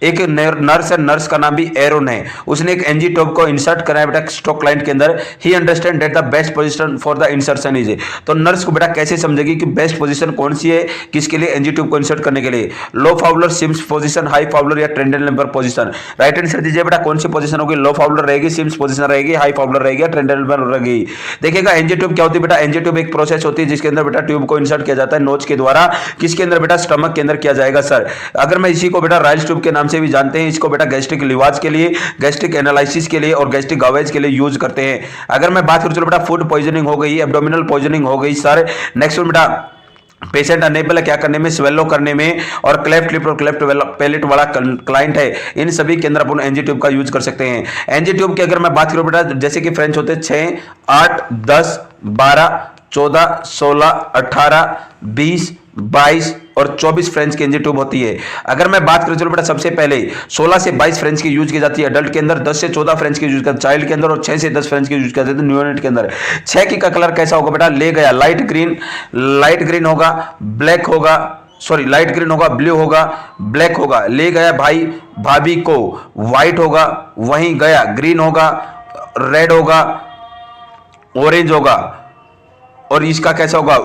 Speaker 1: एक नर्स है, नर्स का नाम भी एरोन है, उसने एक एनजी ट्यूब को इंसर्ट कराया बेटा स्ट्रोक क्लाइंट के अंदर। ही understand that the best position for the insertion is, तो नर्स को बेटा कैसे समझेगी कि बेस्ट पोजीशन कौन सी है किसके लिए, एनजी ट्यूब को इंसर्ट करने के लिए। Low Fowler, Sims position, high Fowler या Trendelenburg position. Right answer दीजिए बेटा, कौन सी पोजीशन होगी? लो फाउलर रहेगी, सिम्स पोजीशन रहेगी, हाई फाउलर रहेगी, ट्रेंडल नंबर रहेगी। देखिएगा एनजी ट्यूब क्या होती है बेटा? एनजी ट्यूब एक प्रोसेस होती है जिसके अंदर बेटा ट्यूब को इंसर्ट किया जाता है नोज के द्वारा। किसके अंदर बेटा? स्टमक के अंदर किया जाएगा सर। अगर मैं इसी को बेटा राइल्स ट्यूब के नाम से भी जानते हैं, इसको बेटा गैस्ट्रिक लिवाज के लिए, गैस्ट्रिक एनालिसिस के लिए और गैस्ट्रिक गावेज के लिए यूज करते हैं। अगर मैं बात करूं चलो बेटा, फूड पॉइजनिंग हो गई, एब्डोमिनल पॉइजनिंग हो गई सर। नेक्स्ट बेटा, पेशेंट अनेबल है क्या करने में? स्वेलो करने में, और क्लेफ्ट लिप और क्लेफ्ट पैलेट वाला क्लाइंट है, इन सभी के अंदर अपन एनजी ट्यूब का यूज कर सकते हैं। एनजी ट्यूब की अगर मैं बात करूं बेटा, जैसे कि फ्रेंच होते हैं 6, 8, 10, 12, 14, 16, 18, 20, 22 और 24 फ्रेंच की एनजी ट्यूब होती है। अगर मैं बात करूं चलो बेटा, सबसे पहले 16 से 22 फ्रेंच की यूज की जाती है अडल्ट के अंदर, 10 से 14 फ्रेंच की यूज करते हैं चाइल्ड के अंदर, और 6 से 10 फ्रेंच की यूज करते हैं न्यूनेट के अंदर। 6 की का कलर कैसा होगा बेटा? ले गया लाइट ग्रीन होगा, ब्लैक होगा, सॉरी लाइट ग्रीन होगा, ब्लू होगा, ब्लैक होगा। ले गया भाई भाभी को, व्हाइट होगा, वहीं गया ग्रीन होगा, रेड होगा, ऑरेंज होगा, और इसका कैसा होगा?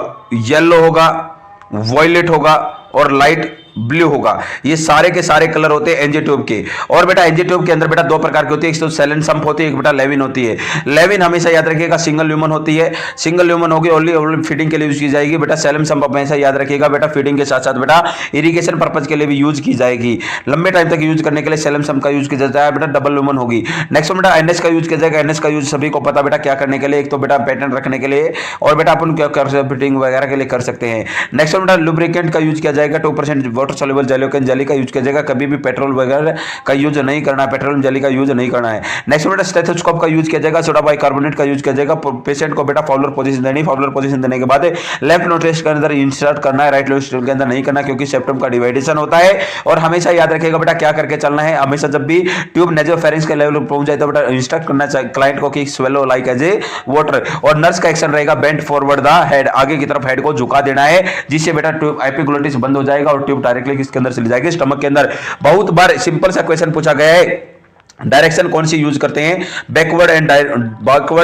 Speaker 1: येलो होगा, वॉयलेट होगा और लाइट ब्लू होगा। ये सारे के सारे कलर होते हैं एनजी ट्यूब के। और बेटा एनजी ट्यूब के अंदर बेटा दो प्रकार की होती है, एक तो सेलन संप होती है, एक बेटा लेविन होती है। लेविन हमेशा याद रखिएगा सिंगल ल्यूमन होती है, सिंगल ल्यूमन होगी, ओनली फीडिंग के लिए यूज की जाएगी। बेटा सेलन संप हमेशा याद रखिएगा बेटा फीडिंग के साथ साथ बेटा इरिगेशन पर्पज के लिए भी यूज की जाएगी। लंबे टाइम तक यूज करने के लिए सेलन संप का यूज किया जाता है बेटा, डबल ल्यूमन होगी। नेक्स्ट बेटा एनएस का यूज किया जाएगा। एनएस का यूज सभी को पता बेटा क्या करने के लिए, एक तो बेटा पैटर्न रखने के लिए, और बेटा अपन क्या कर फीडिंग वगैरह के लिए कर सकते हैं। नेक्स्ट बेटा लुब्रिकेंट का यूज किया जाएगा, 2% वाटर सॉल्युबल जेलोकेन जेली का यूज किया जाएगा। कभी भी पेट्रोल वगैरह का यूज नहीं करना है, पेट्रोल जेली का यूज नहीं करना है। नेक्स्ट बेटा स्टेथोस्कोप का यूज किया जाएगा, सोडा बाइकार्बोनेट का यूज किया जाएगा। पेशेंट को बेटा फाउलर पोजीशन देनी, फाउलर पोजीशन देने के बाद लेफ्ट नोट्रेस्ट के अंदर इंसर्ट करना है, राइट नोट्रेस्ट के अंदर नहीं करना, क्योंकि सेप्टम का डिवाइडेशन होता है। और हमेशा याद रखिएगा बेटा क्या करके चलना है, हमेशा जब भी ट्यूब नेजोफेरिंक्स के लेवल पर पहुंच जाए तो बेटा इंस्ट्रक्ट करना चाहिए क्लाइंट को कि swallow like as a water. और नर्स का एक्शन रहेगा बेंट फॉरवर्ड द हेड, आगे की तरफ हेड को झुका देना है, जिससे बेटा ट्यूब एपिग्लोटिस बंद हो जाएगा और ट्यूब डायरेक्टली किसके अंदर चली जाएगी? स्टमक के अंदर। बहुत बार सिंपल सा क्वेश्चन पूछा गया है, डायरेक्शन कौन सी यूज करते हैं? बैकवर्ड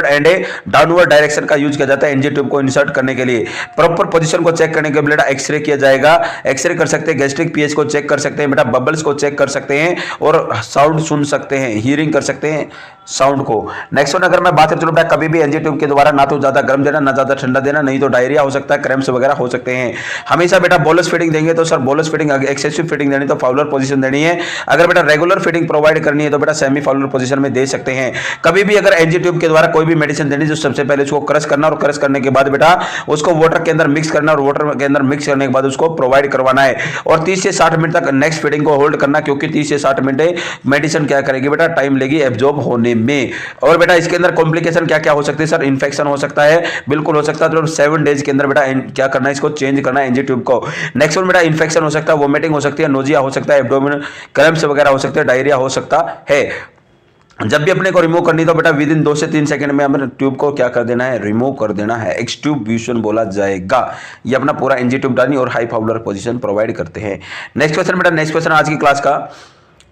Speaker 1: एंड डाउनवर्ड डायरेक्शन का यूज किया जाता है एनजी ट्यूब को इंसर्ट करने के लिए। प्रॉपर पोजीशन को चेक करने के लिए एक्सरे किया जाएगा, एक्सरे कर सकते हैं, गैस्ट्रिक पीएच को चेक कर सकते हैं बेटा, बबल्स को चेक कर सकते हैं, और साउंड सुन सकते हैं, हियरिंग कर सकते हैं साउंड को। नेक्स्ट वन अगर मैं बात करूं बेटा, कभी भी एनजी ट्यूब के द्वारा ना तो ज्यादा गर्म देना ना ज्यादा ठंडा देना, नहीं तो डायरिया हो सकता है, क्रैम्प्स वगैरह हो सकते हैं। हमेशा बेटा बोलस फीडिंग देंगे तो sir bolus feeding, excessive feeding देनी तो फाउलर पोजीशन देनी है। अगर बेटा रेगुलर फीडिंग प्रोवाइड करनी है तो बेटा सेमी फाउलर पोजीशन में दे सकते हैं। कभी भी अगर एनजी ट्यूब के द्वारा कोई भी मेडिसिन देनी तो सबसे पहले उसको क्रश करना, और क्रश करने के बाद बेटा उसको वाटर के अंदर मिक्स करना, और वाटर के अंदर मिक्स करने के बाद उसको प्रोवाइड करवाना है। और 30 से 60 मिनट तक नेक्स्ट फीडिंग को होल्ड करना, क्योंकि 30 से 60 मिनट मेडिसिन क्या करेगी बेटा, टाइम लेगी एब्जॉर्ब होने में। और बेटा इसके अंदर कॉम्प्लिकेशन क्या क्या हो सकती है सर? इन्फेक्शन हो सकता है, बिल्कुल हो सकता है, तो 7 डेज के अंदर बेटा क्या करना है, इसको चेंज करना है एनजी ट्यूब को। नेक्स्ट वन बेटा इन्फेक्शन हो सकता है, वोमिटिंग हो सकती है, नोजिया हो सकता है, एब्डोमिनल क्रैम्प्स वगैरह हो सकते हैं, डायरिया हो सकता है। जब भी अपने को रिमूव करनी तो बेटा विद इन 2 से 3 सेकंड में हमें ट्यूब को क्या कर देना है, रिमूव कर देना है, एक्सट्यूब्यूशन बोला जाएगा। ये अपना पूरा एनजी ट्यूब डालनी और हाई फाउलर पोजीशन प्रोवाइड करते हैं। नेक्स्ट क्वेश्चन बेटा, नेक्स्ट क्वेश्चन आज की क्लास का,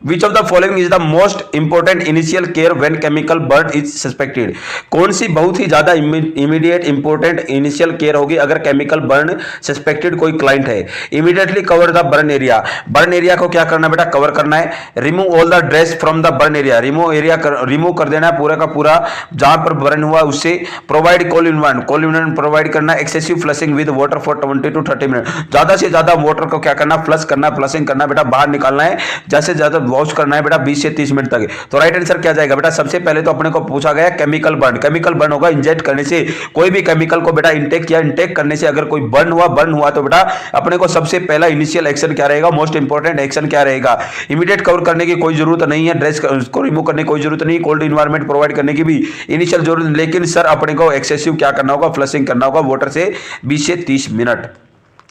Speaker 1: Which of the following is the most important initial care when chemical burn is suspected? कौन सी बहुत ही ज्यादा इमीडिएट इंपोर्टेंट इनिशियल केयर होगी अगर केमिकल बर्न सस्पेक्टेड कोई क्लाइंट है? Immediately cover the burn area, burn area को क्या करना बेटा, कवर करना है। Remove all the dress from the burn area, remove कर देना है पूरा का पूरा जहां पर बर्न हुआ उससे। प्रोवाइड कोलिन प्रोवाइड करना। Excessive flushing with water for 20 to 30 minute, ज्यादा से ज्यादा वाटर को क्या करना, फ्लश करना, फ्लशिंग करना बेटा, बाहर निकालना है, जैसे ज्यादा वॉश करना है बेटा 20 से 30 मिनट तक। तो राइट आंसर क्या जाएगा बेटा, सबसे पहले तो अपने को पूछा गया केमिकल बर्न। केमिकल बर्न होगा इंजेक्ट करने से, कोई भी केमिकल को बेटा इंटेक किया, इंटेक करने से अगर कोई बर्न हुआ तो बेटा अपने को सबसे पहला इनिशियल एक्शन क्या रहेगा, मोस्ट इंपोर्टेंट एक्शन क्या रहेगा? इमीडिएट कवर करने की कोई जरूरत नहीं है, ड्रेस को रिमूव करने की कोई जरूरत नहीं, कोल्ड इन्वायरमेंट प्रोवाइड करने की भी इनिशियल जरूरत, लेकिन सर अपने को एक्सेसिव क्या करना होगा, फ्लशिंग करना होगा वाटर से 20 से 30 मिनट।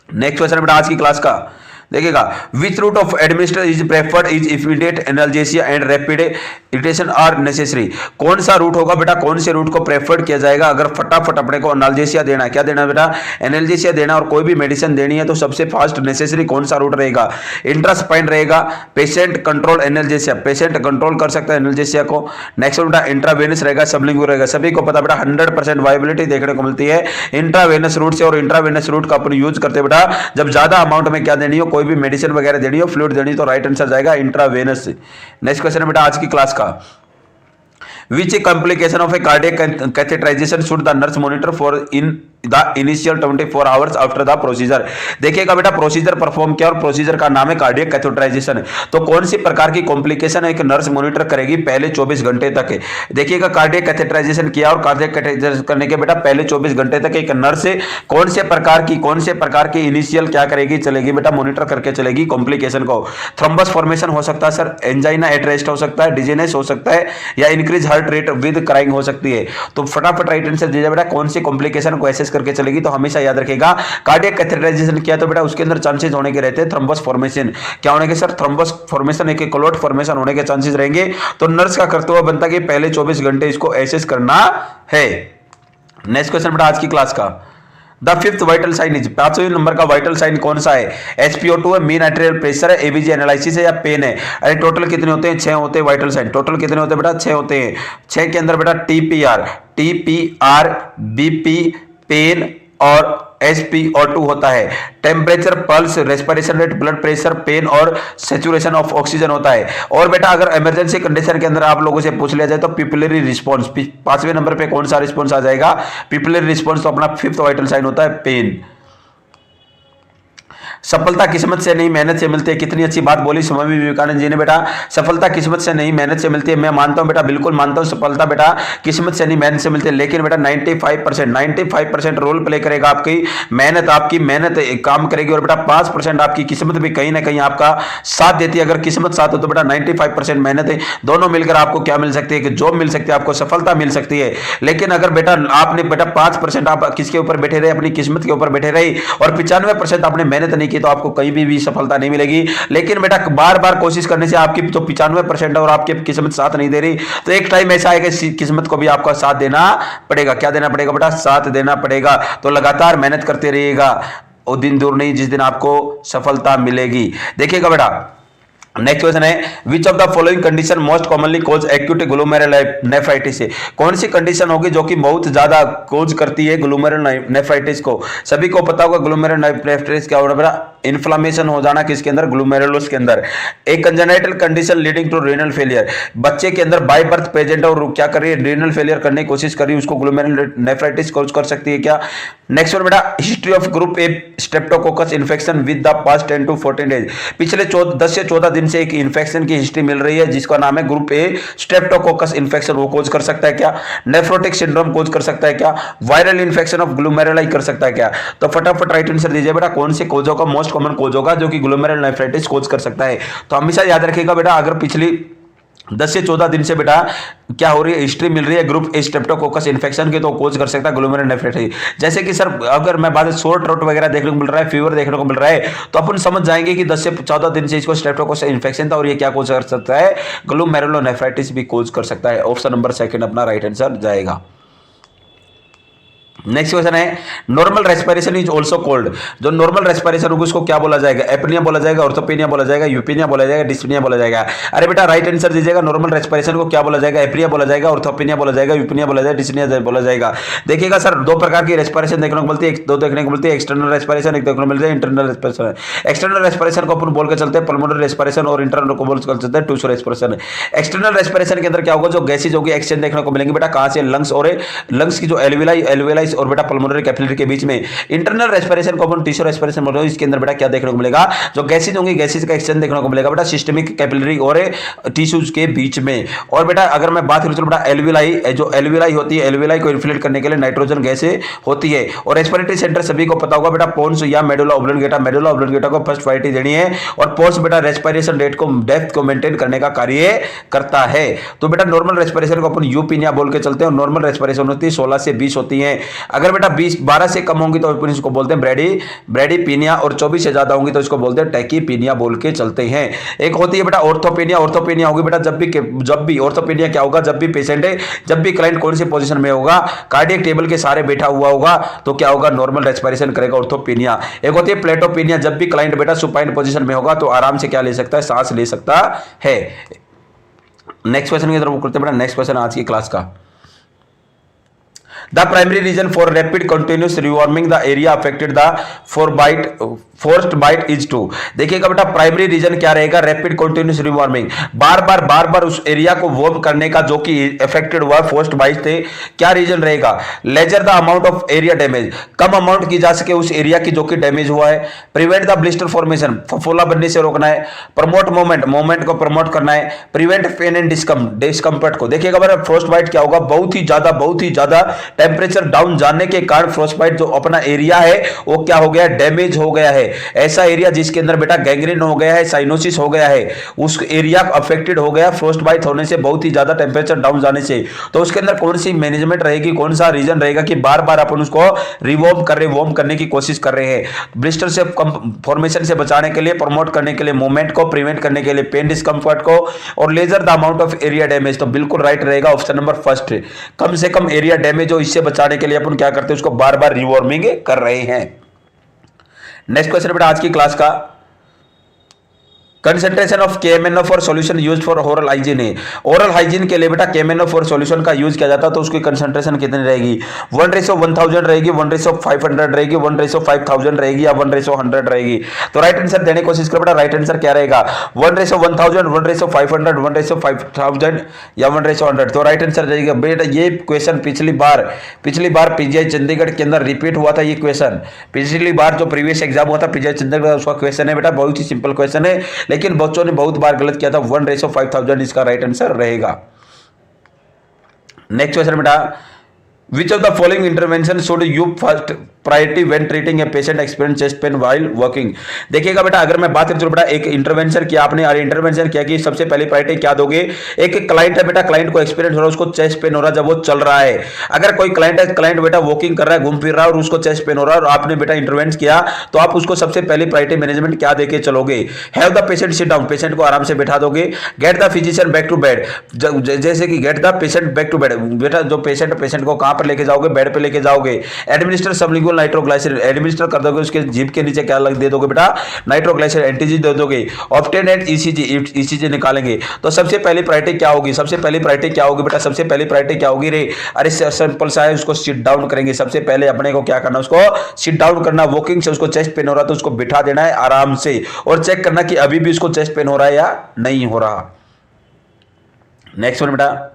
Speaker 1: नेक्स्ट क्वेश्चन बेटा आज की क्लास का देखिएगा, which route of administer is preferred is immediate analgesia and rapid irritation are necessary? कौन सा रूट होगा बेटा, कौन से रूट को प्रेफर्ड किया जाएगा अगर फटाफट अपने को एनाल्जेसिया देना है? क्या देना है बेटा, एनाल्जेसिया देना, और कोई भी मेडिसिन देनी है तो सबसे फास्ट नेसेसरी कौन सा रूट रहेगा? इंट्रास्पाइन रहेगा, patient control analgesia, patient control कर सकता है एनाल्जेसिया को। नेक्स्ट बेटा इंट्रावेनस रहेगा, सबलिंगुअल रहेगा। सभी को पता बेटा 100% वायबिलिटी देखने को मिलती है इंट्रावेनस रूट से, और इंट्रावेनस रूट का अपन यूज करते बेटा जब ज्यादा अमाउंट में क्या देनी हो, कोई भी मेडिसिन वगैरह देनी हो, फ्लूइड देनी, तो राइट आंसर जाएगा इंट्रावेनस। नेक्स्ट क्वेश्चन है बेटा आज की क्लास का, Which complication of a cardiac catheterization should the nurse monitor for in the initial 24 hours after the procedure? देखिएगा बेटा प्रोसीजर परफॉर्म किया और प्रोसीजर का नाम है कार्डियक कैथेटराइजेशन। तो कौन सी प्रकार की कॉम्प्लिकेशन एक नर्स मॉनिटर करेगी पहले 24 घंटे तक है? देखिएगा कार्डियक कैथेटराइजेशन किया और कार्डियक कैथेटराइजेशन करने के बेटा पहले 24 घंटे तक एक नर्स कौन से प्रकार की इनिशियल क्या करेगी, चलेगी बेटा मॉनिटर करके चलेगी कॉम्प्लिकेशन को। थ्रोम्बस फॉर्मेशन हो सकता है सर, एंजाइना एट रेस्ट हो सकता है, डिजीनेस हो सकता है, या increase heart rate with crying हो सकती है। तो फटाफट राइट आंसर दीजिए बेटा कौन सी कॉम्प्लिकेशन को एसेस करके चलेगी। तो हमेशा याद रखिएगा कार्डियक कैथेटराइजेशन किया तो बेटा उसके अंदर चांसेस होने के रहते हैं थ्रोम्बस फॉर्मेशन। क्या होने के सर? थ्रोम्बस फॉर्मेशन, एक क्लॉट फॉर्मेशन होने के चांसेस रहेंगे। तो नर्स का कर्तव्य बनता है कि पहले 24 घंटे इसको एसेस करना है। नेक्स्ट क्वेश्चन बेटा आज की क्लास का, the fifth vital sign is, 5वें नंबर का वाइटल साइन कौन सा है? HPO2 है, मीन आर्टेरियल प्रेशर है, ABG एनालिसिस है, या पेन है? अरे टोटल कितने होते हैं? 6 होते हैं वाइटल साइन। टोटल कितने होते हैं बेटा? 6 होते हैं। 6 के अंदर बेटा TPR, BP, पेन और SPO2 होता है। Temperature, pulse, respiration rate, blood pressure, pain और सैचुरेशन ऑफ ऑक्सीजन होता है। और बेटा अगर इमरजेंसी कंडीशन के अंदर आप लोगों से पूछ लिया जाए तो पिपिलरी रिस्पॉन्स, 5वें नंबर पे कौन सा रिस्पॉन्स आ जाएगा? पिपिलरी रिस्पॉन्स। तो अपना फिफ्थ वाइटल साइन होता है पेन। सफलता किस्मत से नहीं मेहनत से मिलती है, कितनी अच्छी बात बोली स्वामी विवेकानंद जी ने बेटा। सफलता किस्मत से नहीं मेहनत से मिलती है। मैं मानता हूं बेटा, बिल्कुल मानता हूं सफलता बेटा किस्मत से नहीं मेहनत से मिलती है, लेकिन बेटा 95% रोल प्ले करेगा आपकी मेहनत। आपकी मेहनत काम करेगी और बेटा 5% आपकी किस्मत भी कहीं ना कहीं आपका साथ देती है। अगर किस्मत साथ हो तो बेटा 95% मेहनत है, दोनों मिलकर आपको क्या मिल सकती है कि जॉब मिल सकती है, आपको सफलता मिल सकती है। लेकिन अगर बेटा आपने बेटा 5% आप किसके ऊपर बैठे रहे? अपनी किस्मत के ऊपर बैठे रहे, और 95% आपने मेहनत नहीं की तो आपको कहीं भी सफलता नहीं मिलेगी। लेकिन बेटा बार बार कोशिश करने से आपकी तो 95% और आपकी किस्मत साथ नहीं दे रही, तो एक टाइम ऐसा आएगा किस्मत को भी आपका साथ देना पड़ेगा। क्या देना पड़ेगा बेटा? साथ देना पड़ेगा। तो लगातार मेहनत करते रहिएगा, वो दिन दूर नहीं जिस दिन आपको सफलता मिलेगी। देखिएगा बेटा नेक्स्ट क्वेश्चन है, which of the following condition most commonly cause acute glomerulonephritis? कौन सी कंडीशन होगी जो कि बहुत ज्यादा कॉज करती है ग्लोमेरुलनेफ्राइटिस को? सभी को पता होगा ग्लोमेरुलनेफ्राइटिस क्या होगा बेटा? इन्फ्लामेशन हो जाना किसके अंदर? ग्लोमेरुलस के अंदर। एक congenital condition leading to renal failure, बच्चे के अंदर बाय बर्थ प्रेजेंट और क्या कर रही है? रीनल फेलियर करने की कोशिश कर रही है, उसको ग्लोमेरुलनेफ्राइटिस कॉज कर सकती है क्या? नेक्स्ट वन बेटा, history of group A Streptococcus infection with the past 10 to 14 days, पिछले 10 से 14 दिन से एक इन्फेक्शन की हिस्ट्री मिल रही है जिसका नाम है ग्रुप ए स्ट्रेप्टोकोकस इन्फेक्शन, वो कोज कर सकता है क्या? नेफ्रोटिक सिंड्रोम कोज कर सकता है क्या? वायरल इन्फेक्शन ऑफ ग्लोमेरुलाई कर सकता है क्या? तो फटाफट राइट आंसर दीजिए बेटा कौन से कोज होगा, मोस्ट कॉमन कोज होगा जो कि ग्लोमेरुलनेफ्राइटिस कोज कर सकता है। तो हमेशा याद रखिएगा बेटा अगर पिछली 10 से 14 दिन से बेटा क्या हो रही है? हिस्ट्री मिल रही है ग्रुप ए स्ट्रेप्टोकोकस इन्फेक्शन की, तो कोज कर सकता है ग्लोमेरुलनेफ्राइटिस। जैसे कि सर अगर मैं बात सोर थ्रोट वगैरह देखने को मिल रहा है, फीवर देखने को मिल रहा है, तो अपन समझ जाएंगे कि 10 से 14 दिन से इसको स्ट्रेप्टोकोकस इन्फेक्शन था और ये क्या कोज कर सकता है? ग्लोमेरुलनेफ्राइटिस भी कोज कर सकता है। ऑप्शन नंबर 2 अपना राइट आंसर जाएगा। नेक्स्ट क्वेश्चन है, normal respiration is also called, जो नॉर्मल रेस्पिरेशन होगा उसको क्या बोला जाएगा? एपनिया बोला जाएगा, ऑर्थोपेनिया बोला जाएगा, यूपेनिया बोला जाएगा, डिस्पनिया बोला जाएगा? अरे बेटा राइट आंसर दीजिएगा, नॉर्मल रेस्पिरेशन को क्या बोला जाएगा? एपनिया बोला जाएगा, ऑर्थोपेनिया बोला जाएगा, यूपेनिया बोला जाएगा, डिस्पनिया बोला जाएगा। देखिएगा सर 2 प्रकार की रेस्पिरेशन देखने को मिलती है, दो देखने को मिलती है, एक्सटर्नल रेस्पिरेशन, एक देखने को मिलती है इंटरनल रेस्पिरेशन। एक्सटर्नल रेस्पिरेशन को अपन बोल के चलते हैं पल्मोनरी रेस्पिरेशन, और इंटरनल को बोल के चलते हैं टिश्यू रेस्पिरेशन। एक्सटर्नल रेस्पिरेशन के अंदर क्या होगा? जो गैसेज होगी एक्सचेंज देखने को मिलेंगे बेटा, कहां से? लंग्स, और लंग्स की जो एल्विलाई और बेटा पल्मोनरी कैपिलरी के बीच में। इंटरनल रेस्पिरेशन को अपन टिश्यू रेस्पिरेशन बोलते हैं, इसके अंदर बेटा क्या देखने को मिलेगा? जो गैसेज होंगी गैसेज का एक्सचेंज देखने को मिलेगा बेटा सिस्टमिक कैपिलरी और टिश्यूज के बीच में। और बेटा अगर मैं बात करूं तो बेटा एल्विलाई, जो एल्विलाई होती है, एल्विलाई को इन्फ्लेट करने के लिए नाइट्रोजन गैस होती है। और रेस्पिरेटरी सेंटर सभी को पता होगा बेटा पोन्स या मेडुला ऑब्लोंगेटा, मेडुला ऑब्लोंगेटा को फर्स्ट प्रायोरिटी देनी है, और पोन्स बेटा रेस्पिरेशन रेट को डेप्थ को मेंटेन करने का कार्य करता है। तो बेटा नॉर्मल रेस्पिरेशन को अपन यूपिनिया बोल के चलते हैं, और नॉर्मल रेस्पिरेशन होती है 16 से 20 होती है। अगर बेटा 12 से कम होंगी तो अपन इसको बोलते हैं ब्रैडीपीनिया, और 24 से ज्यादा होंगी तो इसको बोलते हैं टैकीपीनिया बोल के चलते हैं। एक होती है बेटा ऑर्थोपेनिया, ऑर्थोपेनिया होगी बेटा जब भी ऑर्थोपेनिया क्या होगा? जब भी पेशेंट है, जब भी क्लाइंट कौन सी पोजीशन में होगा? कार्डियक टेबल के सारे बैठा हुआ होगा तो क्या होगा? नॉर्मल रेस्पिरेशन करेगा, ऑर्थोपेनिया। एक होती है प्लेटोपेनिया, जब भी क्लाइंट बेटा सुपाइन पोजीशन में होगा तो आराम से क्या ले सकता है? सांस ले सकता है। नेक्स्ट क्वेश्चन की तरफ करते हैं बेटा। नेक्स्ट क्वेश्चन आज की क्लास का, the primary reason for rapid continuous rewarming the area affected the frostbite is to. देखिएगा बेटा प्राइमरी रीजन क्या रहेगा, रैपिड कंटिन्यूस रिवॉर्मिंग, बार बार उस एरिया को वार्म करने का जो कि अफेक्टेड हुआ फोर्स्ड बाइट से। क्या रीजन रहेगा, lessen the amount of area damage, कम अमाउंट की जा सके उस एरिया की जो कि डैमेज हुआ है। प्रिवेंट द ब्लिस्टर फॉर्मेशन, फफोला बनने से रोकना है। प्रमोट मूवमेंट को प्रमोट करना है। प्रिवेंट पेन एंड डिस्कम्फर्ट को। देखिएगा बेटा फ्रोस्ट बाइट क्या होगा, बहुत ही ज्यादा टेम्परेचर डाउन जाने के कारण फ्रोस्ट बाइट जो अपना एरिया है वो क्या हो गया, डैमेज हो गया है। ऐसा एरिया जिसके अंदर बेटा गैंग्रीन हो गया है, साइनोसिस हो गया है, उस एरिया अफेक्टेड हो गया फ्रोस्ट बाइट होने से, बहुत ही ज्यादा टेम्परेचर डाउन जाने से। तो उसके अंदर कौन सी मैनेजमेंट रहेगी, कौन सा रीजन रहेगा कि बार बार अपन उसको वार्म करने की कोशिश कर रहे हैं। ब्लिस्टर से फॉर्मेशन से बचाने के लिए, प्रमोट करने के लिए मूवमेंट को, प्रिवेंट करने के लिए पेन डिस्कम्फर्ट को, और lessen the amount of area damage. तो बिल्कुल राइट रहेगा ऑप्शन नंबर फर्स्ट, कम से कम एरिया डैमेज हो, इससे बचाने के लिए अपन क्या करते हैं, उसको बार बार रिवॉर्मिंग कर रहे हैं। नेक्स्ट क्वेश्चन बेटा आज की क्लास का, concentration of KMnO for solution used for oral hygiene है। ओरल हाइजीन के लिए बेटा KMnO फॉर सॉल्यूशन का यूज किया जाता है, तो उसकी कंसेंट्रेशन कितनी रहेगी, 1:1000 रहेगी, 1:500 रहेगी, 1:5000 रहेगी, या 1:100 रहेगी। तो राइट आंसर देने की कोशिश करो बेटा, राइट आंसर क्या रहेगा, 1:1000, 1:500, 1:5000 या 1:100। तो राइट आंसर रहेगा बेटा, ये क्वेश्चन पिछली बार PGI चंडीगढ़ के अंदर रिपीट हुआ था। ये क्वेश्चन पिछली बार जो प्रीवियस एग्जाम हुआ था PGI चंडीगढ़, उसका क्वेश्चन है बेटा, बहुत ही सिंपल क्वेश्चन है, लेकिन बच्चों ने बहुत बार गलत किया था। 1:5000 इसका राइट आंसर रहेगा। नेक्स्ट क्वेश्चन बेटा, which of the following intervention should you first priority when treating a patient experience chest pain while working. देखिएगा बेटा अगर मैं बात करूं बेटा, एक इंटरवेंशन किया आपने, और इंटरवेंशन किया कि सबसे पहले प्रायोरिटी क्या दोगे, एक क्लाइंट है बेटा, क्लाइंट को एक्सपीरियंस हो रहा है, उसको चेस्ट पेन हो रहा है जब वो चल रहा है। अगर कोई क्लाइंट है, क्लाइंट बेटा वॉकिंग कर रहा है, घूम फिर रहा है, और उसको चेस्ट पेन हो रहा है, और आपने बेटा इंटरवेंस किया, तो आप उसको सबसे पहले प्रायोरिटी मैनेजमेंट क्या देके चलोगे, have the patient sit down, patient को आराम से बैठा दोगे, get the physician back to bed, जैसे कि get the patient back to bed, बेटा जो पेशेंट को कहां पर लेके जाओगे, बेड पे लेके जाओगे। एडमिनिस्टर सबलिंगुअल नाइट्रोग्लाइसिन, एडमिनिस्टर कर दोगे, उसके जीभ के नीचे क्या दे दोगे बेटा, नाइट्रोग्लाइसिन एंटीजी दे दोगे। ऑब्टेन एट ईसीजी निकालेंगे। तो सबसे पहली प्रायोरिटी क्या होगी, सबसे पहली प्रायोरिटी क्या होगी बेटा, सबसे पहली प्रायोरिटी क्या होगी रे, अरे सिंपल सा है, उसको सिट डाउन करेंगे। सबसे पहले अपने को क्या करना, उसको सिट डाउन करना। वॉकिंग से उसको चेस्ट पेन हो रहा है तो उसको बिठा देना है आराम से, और चेक करना कि अभी भी उसको चेस्ट पेन हो रहा है या नहीं हो रहा। नेक्स्ट वन बेटा,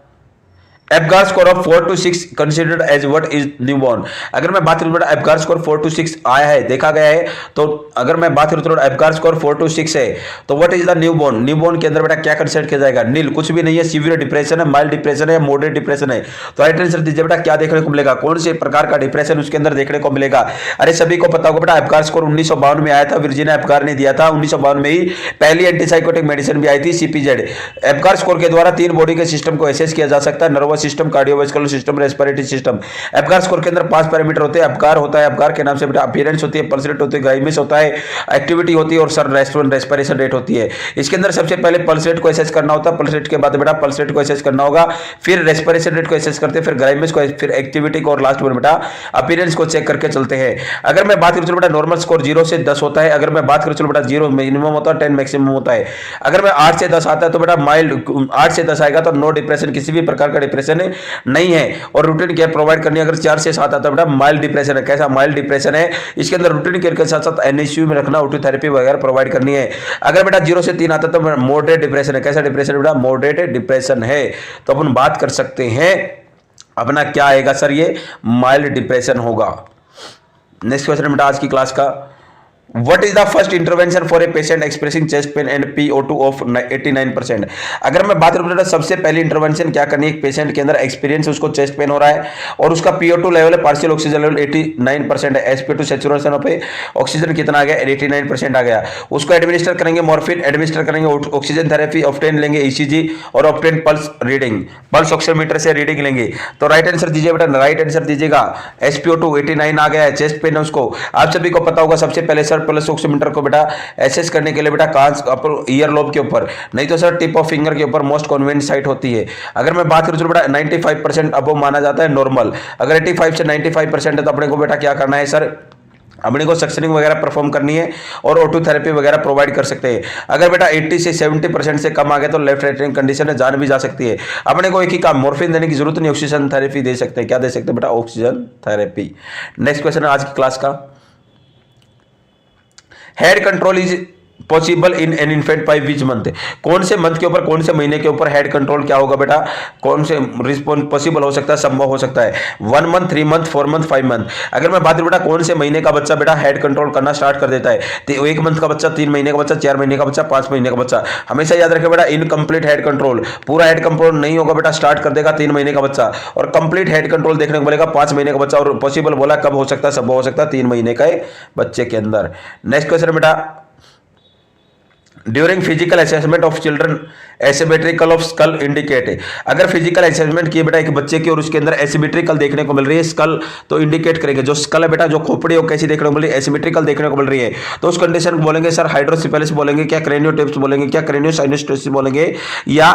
Speaker 1: Apgar score of 4 to 6 considered as what is newborn. अगर मैं बात करूं बेटा एप्गार स्कोर 4 to 6 आया है, देखा गया है, तो अगर मैं बात करूं तो एप्गार स्कोर 4 to 6 है, तो what is the newborn. Newborn के अंदर बेटा क्या कंसिडर किया जाएगा, नील, कुछ भी नहीं है, सीवियर डिप्रेशन है, माइल्ड डिप्रेशन है, मॉडरेट डिप्रेशन है। तो राइट आंसर दीजिए बेटा, क्या देखने को मिलेगा, कौन से प्रकार का डिप्रेशन उसके अंदर देखने को मिलेगा। अरे सभी को पता होगा बेटा एप्गार स्कोर 1952 में आया था, वर्जीनिया एप्गार ने दिया था। 1952 में ही पहली एंटीसाइकोटिक मेडिसिन भी आई थी, CPZ। एप्गार स्कोर के द्वारा 3 बॉडी के सिस्टम को एसेस किया जा सकता है, nervous system, cardiovascular system, respiratory system. Apgar score के अंदर 5 पैरामीटर होते हैं। एप्गार होता है, एप्गार के नाम से बेटा अपीयरेंस होती है, पल्स रेट होती है, ग्राइमिस होता है, एक्टिविटी होती है, और सर रेस्पिरेशन रेट होती है। इसके अंदर सबसे पहले पल्स रेट को एसेस करना होता है, पल्स रेट के बाद बेटा पल्स रेट को एसेस करना होगा, फिर रेस्पिरेशन रेट को एसेस करते हैं, फिर ग्राइमिस को, फिर एक्टिविटी को, और लास्ट में बेटा अपीयरेंस को चेक करके चलते हैं। अगर मैं बात करूं बेटा नॉर्मल स्कोर 0 से 10 होता है। अगर मैं बात करूं बेटा 0 मिनिमम होता है, 10 मैक्सिमम होता है। अगर मैं 8 से 10 आता है तो बेटा माइल्ड, 8 से 10 आएगा तो नो डिप्रेशन, किसी भी प्रकार का डिप्रेशन नहीं है, और रूटीन केयर प्रोवाइड करनी है। अगर 4 से 7 आता है बेटा माइल्ड डिप्रेशन है। कैसा माइल्ड डिप्रेशन है, इसके अंदर रूटीन केयर के साथ साथ NICU में रखना, ऑटोथेरेपी वगैरह प्रोवाइड करनी है। अगर बेटा 0 से 3 आता है तो मॉडरेट डिप्रेशन है। कैसा डिप्रेशन है बेटा, मॉडरेट डिप्रेशन है। तो अपन बात कर सकते हैं अपना क्या आएगा सर, ये माइल्ड डिप्रेशन होगा। नेक्स्ट क्वेश्चन बेटा आज की क्लास का, What is the first intervention for a patient expressing chest pain and PO2 of 89%। अगर मैं बात करूं सबसे पहली इंटरवेंशन क्या करनी है, एक पेशेंट के अंदर एक्सपीरियंस, उसको चेस्ट पेन हो रहा है और उसका PO2 लेवल है, पार्शियल ऑक्सीजन लेवल 89% है, sp2 सैचुरेशन पे ऑक्सीजन कितना आ गया, 89% आ गया। उसको एडमिनिस्टर करेंगे मॉर्फिन, एडमिनिस्टर करेंगे ऑक्सीजन थेरेपी, ऑब्टेन लेंगे ECG और obtain pulse reading, pulse oximeter से रीडिंग लेंगे। तो राइट आंसर दीजिए बेटा, राइट आंसर दीजिएगा, spo2 89 आ गया है, चेस्ट पेन है उसको। आप सभी को पता होगा सबसे पहले सर पल्स ऑक्सीमीटर को बेटा एसेस करने के लिए बेटा कान ईयर लोब के ऊपर, नहीं तो सर टिप ऑफ फिंगर के ऊपर मोस्ट कन्वीनियंट साइट होती है। अगर मैं बात करूं तो बेटा 95% अबव माना जाता है नॉर्मल। अगर 85 से 95% है तो अपने को बेटा क्या करना है सर, अपने को सक्शनिंग वगैरह परफॉर्म करनी है और O2 थेरेपी वगैरह प्रोवाइड कर सकते हैं। अगर बेटा 80 से 70% से कम आ गया तो लेफ्ट राइटिंग कंडीशन है, जान भी जा सकती है। अपने को एक ही काम, मॉर्फिन देने की जरूरत नहीं, ऑक्सीजन थेरेपी दे सकते हैं। क्या दे सकते हैं बेटा? Oxygen therapy. नेक्स्ट क्वेश्चन है आज की क्लास का, head control is possible in an infant by which month? कौन से मंथ के ऊपर, कौन से महीने के ऊपर हेड कंट्रोल क्या होगा बेटा? कौन से रिस्पॉन्स पॉसिबल हो सकता है, संभव हो सकता है? 1 मंथ, 3 मंथ, 4 मंथ, 5 मंथ। अगर मैं बात करूं बेटा कौन से महीने का बच्चा बेटा हेड कंट्रोल करना स्टार्ट कर देता है, तो 1 मंथ का बच्चा, 3 महीने का बच्चा, 4 महीने का बच्चा, 5 महीने का बच्चा। हमेशा याद रखें बेटा इनकम्प्लीट हेड कंट्रोल, पूरा हेड कंट्रोल नहीं होगा बेटा, स्टार्ट कर देगा 3 महीने का बच्चा, और कंप्लीट हेड कंट्रोल देखने को मिलेगा 5 महीने का बच्चा। और पॉसिबल बोला कब हो सकता है, संभव हो सकता है 3 महीने का बच्चे के अंदर। नेक्स्ट क्वेश्चन बेटा, during physical assessment of children asymmetrical of skull indicate. अगर फिजिकल असेसमेंट किए बेटा एक बच्चे की और उसके अंदर एसिमेट्रिकल देखने को मिल रही है स्कल, तो इंडिकेट करेंगे जो स्कल है बेटा, जो खोपड़ी है कैसी देखने को मिल रही है, एसिमेट्रिकल देखने को मिल रही है, तो उस कंडीशन को बोलेंगे सर हाइड्रोसिफेलिस बोलेंगे, क्या क्रेनियोटिप्स बोलेंगे, क्या क्रेनियोसाइनोस्टेसिस बोलेंगे, या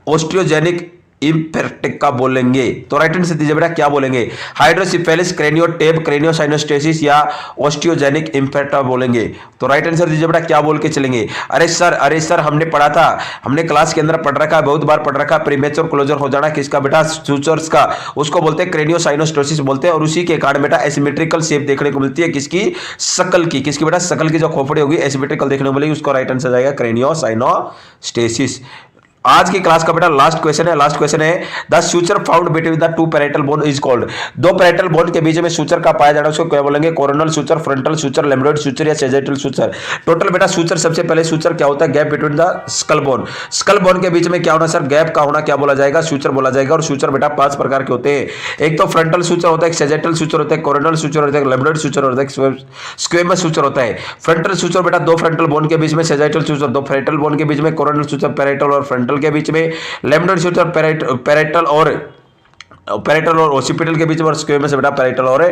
Speaker 1: ऑस्टियोजेनिक इम्पेक्टिका बोलेंगे? तो राइट आंसर दीजिए बेटा, क्या बोलेंगे? हाइड्रोसिफेलिस, क्रेनियोटेप, क्रेनियोसाइनोस्टेसिस या ऑस्टियोजेनिक इम्पेक्टा बोलेंगे? तो राइट आंसर दीजिए बेटा, क्या बोल के चलेंगे? अरे सर हमने पढ़ा था, हमने क्लास के अंदर पढ़ रखा है, बहुत बार पढ़ रखा है, प्रीमेच्योर क्लोजर हो जाना किसका बेटा? सूचर्स का, उसको बोलते हैं क्रेनियोसाइनोस्टेसिस बोलते हैं। और उसी के कारण बेटा एसिमेट्रिकल शेप देखने को मिलती है किसकी? शकल की। किसकी बेटा? शकल की जो खोपड़ी होगी एसिमेट्रिकल देखने को मिलेगी, उसको राइट आंसर जाएगा क्रेनियोसाइनोस्टेसिस। आज की क्लास का बेटा लास्ट क्वेश्चन है the suture found between the two parietal bone is called. दो पैरेटल बोन के बीच में सूचर का पाया जाना उसको क्या बोलेंगे? Coronal suture, frontal suture, lambdoid suture या सैजिटल सूचर। टोटल बेटा सूचर, सबसे पहले सूचर क्या होता है? Gap between the skull bone. Skull bone के बीच में क्या होना सर? गैप का होना क्या बोला जाएगा? सूचर बोला जाएगा। और सूचर बेटा 5 प्रकार के होते हैं, एक तो फ्रंटल सूचर होता है, एक सैजिटल सूचर होता है, कोरोनल सूचर होता है, लेम्बोइड सूचर होता है, स्क्वेमस सूचर होता है। फ्रंटल सूचर बेटा 2 फ्रंटल बोन के बीच में, सैजिटल सूचर 2 पैरेटल बोन के बीच में, कोरोनल सूचर पैरेटल और फ्रंटल के बीच में, लेम्बोइड सूचर पैरेटल और ओसिपिटल के बीच में, और स्क्वेमस बेटा पैरेटल और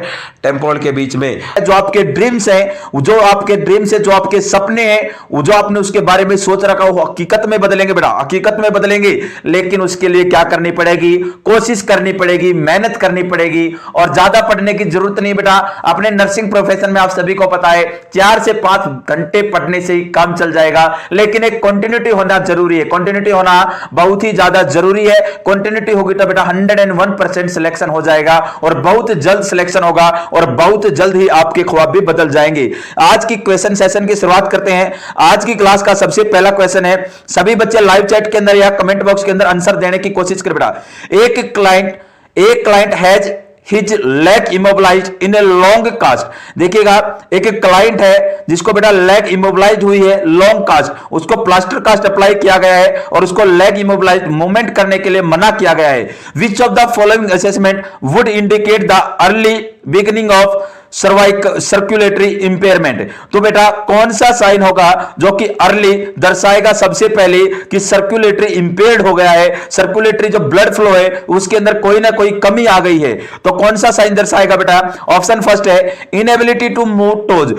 Speaker 1: टेम्पोरल के बीच में। जो आपके ड्रीम्स हैं, जो आपके सपने हैं, जो आपने उसके बारे में सोच रखा हो, हकीकत में बदलेंगे बेटा, हकीकत में बदलेंगे। लेकिन उसके लिए क्या करनी पड़ेगी? कोशिश करनी पड़ेगी, मेहनत करनी पड़ेगी, और ज्यादा पढ़ने की जरूरत नहीं बेटा। अपने नर्सिंग प्रोफेशन में आप सभी को पता है 4 से 5 घंटे पढ़ने से ही काम चल जाएगा, लेकिन एक कंटिन्यूटी होना जरूरी है। कंटिन्यूटी होना बहुत ही ज्यादा जरूरी है। कंटिन्यूटी होगी तो बेटा 101% सिलेक्शन हो जाएगा, और बहुत जल्द सिलेक्शन होगा, और बहुत जल्द ही आपके ख्वाब भी बदल जाएंगे। आज की क्वेश्चन सेशन की शुरुआत करते हैं। आज की क्लास का सबसे पहला क्वेश्चन है, सभी बच्चे लाइव चैट के अंदर या कमेंट बॉक्स के अंदर आंसर देने की कोशिश करें बेटा। एक client has his leg immobilized in a long cast. देखिएगा, एक क्लाइंट है जिसको बेटा लेग इमोबिलाइज्ड हुई है, लॉन्ग कास्ट, उसको प्लास्टर कास्ट अप्लाई किया गया है और उसको लेग इमोबिलाइज्ड मूवमेंट करने के लिए मना किया गया है। Which of the following assessment would indicate the early beginning of circulatory impairment? तो बेटा कौन सा साइन होगा जो कि अर्ली दर्शाएगा सबसे पहले कि सर्कुलेटरी इंपेयर्ड हो गया है, सर्कुलेटरी जो ब्लड फ्लो है उसके अंदर कोई ना कोई कमी आ गई है? तो कौन सा साइन दर्शाएगा बेटा? ऑप्शन फर्स्ट है इनएबिलिटी टू मूव टोज,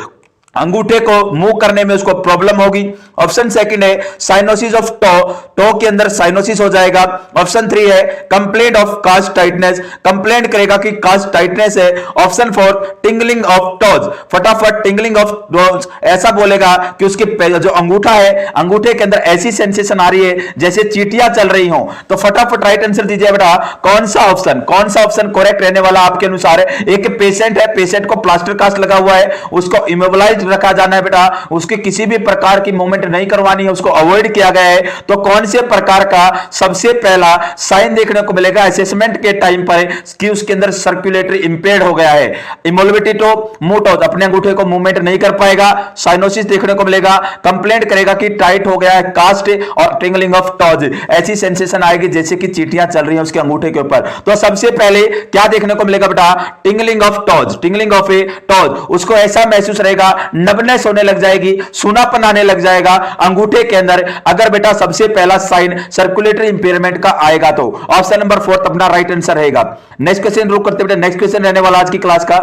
Speaker 1: अंगूठे को मूव करने में उसको प्रॉब्लम होगी। ऑप्शन सेकंड है साइनोसिस ऑफ टो के अंदर साइनोसिस हो जाएगा। ऑप्शन 3 है complaint of cast tightness, complaint करेगा कि कास्ट टाइटनेस है। ऑप्शन 4 टिंगलिंग ऑफ टोज, फटाफट टिंगलिंग ऑफ टोज, ऐसा बोलेगा कि उसके जो अंगूठा है, अंगूठे के अंदर ऐसी सेंसेशन आ रही है जैसे चींटियां चल रही हो। तो फटाफट राइट आंसर दीजिए बेटा, कौन सा ऑप्शन करेक्ट रहने वाला आपके अनुसार है? एक पेशेंट है, पेशेंट को प्लास्टर कास्ट लगा हुआ है, उसको इमोबिलाइज रखा जाना है बेटा, उसके किसी भी प्रकार की मूवमेंट नहीं करवानी है, उसको अवॉइड किया गया है। तो कौन से प्रकार का सबसे पहला साइन देखने को मिलेगा असेसमेंट के टाइम पर कि उसके अंदर सर्कुलेटरी इंपेयर्ड हो गया है? इमोबिलिटी टू मूव टोज, अपने अंगूठे को मूवमेंट नहीं कर पाएगा। साइनोसिस देखने को मिलेगा, कंप्लेंट करेगा कि टाइट हो गया है कास्ट, और टिंगलिंग ऑफ टोज, ऐसी सेंसेशन आएगी जैसे कि चींटियां चल रही हैं उसके अंगूठे के ऊपर। तो सबसे पहले क्या देखने को मिलेगा बेटा? Tingling of toes, tingling of A toes, उसको ऐसा महसूस रहेगा, नबनेस होने लग जाएगी, सूनापन आने लग जाएगा अंगूठे के अंदर, अगर बेटा सबसे पहला साइन सर्कुलेटरी इंपेयरमेंट का आएगा तो। ऑप्शन नंबर 4 अपना राइट आंसर रहेगा। नेक्स्ट क्वेश्चन रुक करते बेटा, नेक्स्ट क्वेश्चन रहने वाला आज की क्लास का,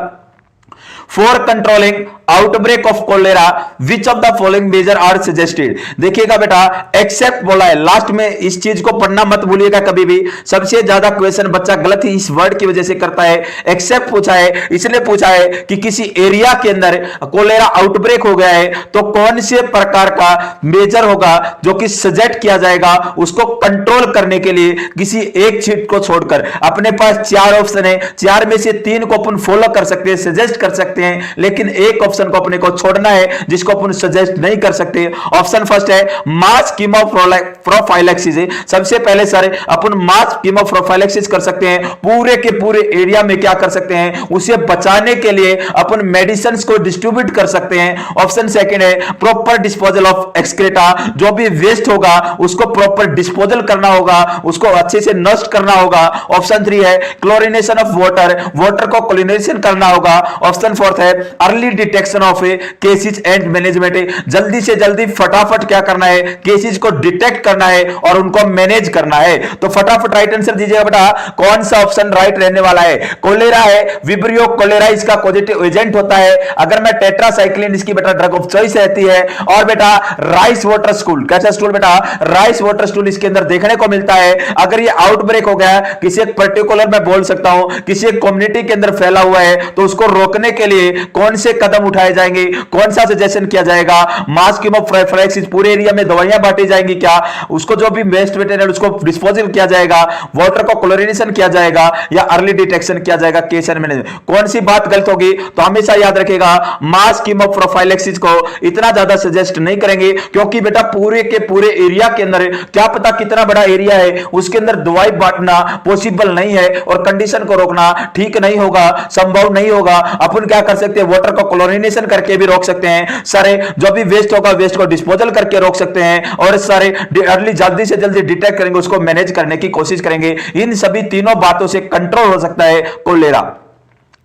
Speaker 1: for controlling outbreak of cholera which of the following measure are suggested. देखिएगा बेटा एक्सेप्ट बोला है, लास्ट में इस चीज को पढ़ना मत भूलिएगा कभी भी, सबसे ज्यादा क्वेश्चन बच्चा गलत ही इस वर्ड की वजह से करता है। एक्सेप्ट पूछा है, इसलिए पूछा है कि किसी एरिया के अंदर कोलेरा आउटब्रेक हो गया है तो कौन से प्रकार का मेजर होगा जो कि सजेस्ट किया जाएगा उसको कंट्रोल करने के लिए। किसी एक चीज को छोड़कर अपने पास 4 ऑप्शन है, 4 में से 3 को अपन फॉलो कर सकते हैं, सजेस्ट कर सकते हैं, लेकिन एक ऑप्शन को अपने को छोड़ना है जिसको अपन सजेस्ट नहीं कर सकते। ऑप्शन फर्स्ट है मास कीमोप्रोफाइलैक्सिस। सबसे पहले सर अपन मास कीमोप्रोफाइलैक्सिस कर सकते हैं, पूरे के पूरे एरिया में क्या कर सकते हैं, उसे बचाने के लिए अपन मेडिसिन को डिस्ट्रीब्यूट कर सकते हैं। ऑप्शन सेकंड है प्रॉपर डिस्पोजल ऑफ एक्सक्रेटा, जो भी वेस्ट होगा उसको प्रॉपर डिस्पोजल करना होगा, उसको अच्छे से नष्ट करना होगा। ऑप्शन 3 है क्लोरिनेशन ऑफ वाटर, वाटर को क्लोरिनेशन करना होगा। ऑप्शन 4 है early detection of cases and management, जल्दी से जल्दी फटाफट क्या करना है, केसेस को डिटेक्ट करना है और उनको मैनेज करना है। तो फटाफट राइट आंसर दीजिएगा बेटा, कौन सा ऑप्शन राइट रहने वाला है। कोलेरा है, विब्रियो कोलेरा इसका पॉजिटिव एजेंट होता है। अगर मैं टेट्रासाइक्लिन इसकी बेटा ड्रग ऑफ चॉइस रहती है। और बेटा राइस वाटर स्टूल, कैसा स्टूल बेटा, राइस वाटर स्टूल इसके अंदर देखने को मिलता है। अगर ये आउटब्रेक हो गया किसी एक पर्टिकुलर, मैं बोल सकता हूं किसी एक कम्युनिटी के अंदर फैला हुआ है, तो उसको रोकने के लिए कौन से कदम उठाए जाएंगे, कौन सा सजेशन किया जाएगा। मास कीमोप्रोफाइलैक्सिस, पूरे एरिया में दवाइयां बांटी जाएंगी क्या, उसको जो भी वेस्ट मटेरियल उसको डिस्पोजल किया जाएगा, वाटर को क्लोरिनेशन किया जाएगा या अर्ली डिटेक्शन किया जाएगा, केस एंड मैनेजमेंट। कौन सी बात गलत होगी, तो हमेशा याद रखेगा मास कीमोप्रोफाइलैक्सिस को इतना ज्यादा सजेस्ट नहीं करेंगे, क्योंकि बेटा पूरे के पूरे एरिया के अंदर क्या पता कितना बड़ा एरिया है, उसके अंदर दवाई बांटना पॉसिबल नहीं है और कंडीशन को रोकना ठीक नहीं होगा, संभव नहीं होगा। अपन क्या कर सकते हैं, वाटर को क्लोरिनेशन करके भी रोक सकते हैं, सारे जो भी वेस्ट होगा वेस्ट को डिस्पोजल करके रोक सकते हैं, और सारे अर्ली जल्दी से जल्दी डिटेक्ट करेंगे, उसको मैनेज करने की कोशिश करेंगे। इन सभी तीनों बातों से कंट्रोल हो सकता है कोलेरा।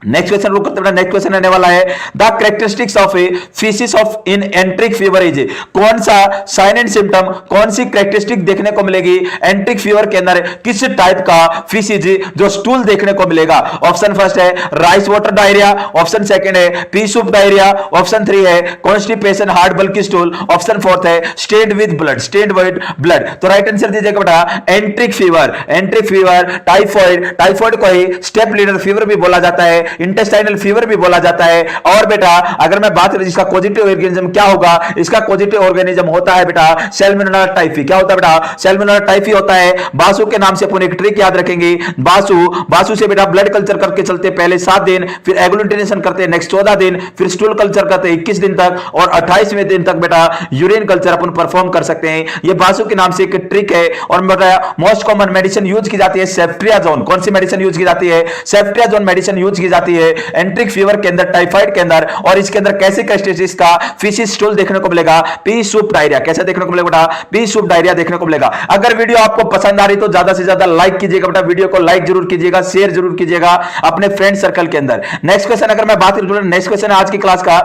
Speaker 1: नेक्स्ट क्वेश्चन रुक करते हैं, नेक्स्ट क्वेश्चन आने वाला है the characteristics of a faeces of an enteric fever is. कौन सा साइन एंड सिम्टम, कौन सी कैरेक्टरिस्टिक देखने को मिलेगी एंट्रिक फीवर के अंदर, किस टाइप का फीसिस जो स्टूल देखने को मिलेगा। ऑप्शन फर्स्ट है rice water diarrhoea, option second है पी सूप डायरिया, ऑप्शन 3 है constipation hard bulky stool, option 4 है stained with blood, stained with blood. तो राइट आंसर दीजिएगा बेटा enteric fever. Enteric fever typhoid, typhoid को ही स्टेप लीडर फीवर भी बोला जाता है, इंटेस्टाइनल फीवर भी बोला जाता है। और बेटा अगर मैं बात करूं इसका पॉजिटिव ऑर्गेनिज्म क्या होगा, इसका पॉजिटिव ऑर्गेनिज्म होता है बेटा सैल्मोनेला टाइफी। क्या होता है बेटा, सैल्मोनेला टाइफी होता है। बासु के नाम से अपन एक ट्रिक याद रखेंगे, बासु से बेटा ब्लड कल्चर करके चलते पहले 7 दिन, फिर एग्लूटिनेशन करते नेक्स्ट 14 दिन, फिर स्टूल कल्चर करते 21 दिन तक, और 28वें दिन तक बेटा यूरिन कल्चर अपन परफॉर्म कर सकते हैं। ये बासु के नाम से एक ट्रिक है। और बेटा मोस्ट कॉमन मेडिसिन यूज की जाती है सेफ्ट्रियाजोन। कौन सी मेडिसिन यूज की जाती है, सेफ्ट्रियाजोन मेडिसिन यूज की जाती है एंट्रिक फीवर के अंदर, टाइफाइड के अंदर। और इसके अंदर कैसे कैरेक्टरिस्टिक्स का फीसिस स्टूल देखने को मिलेगा, पी सूप डायरिया। कैसे देखने को मिलेगा बेटा, पी सूप डायरिया देखने को मिलेगा। अगर वीडियो आपको पसंद आ रही तो ज्यादा से ज्यादा लाइक कीजिएगा बेटा, वीडियो को लाइक जरूर कीजिएगा, शेयर जरूर कीजिएगा अपने फ्रेंड सर्कल के अंदर। नेक्स्ट क्वेश्चन अगर मैं बात करूं, नेक्स्ट क्वेश्चन आज की क्लास का,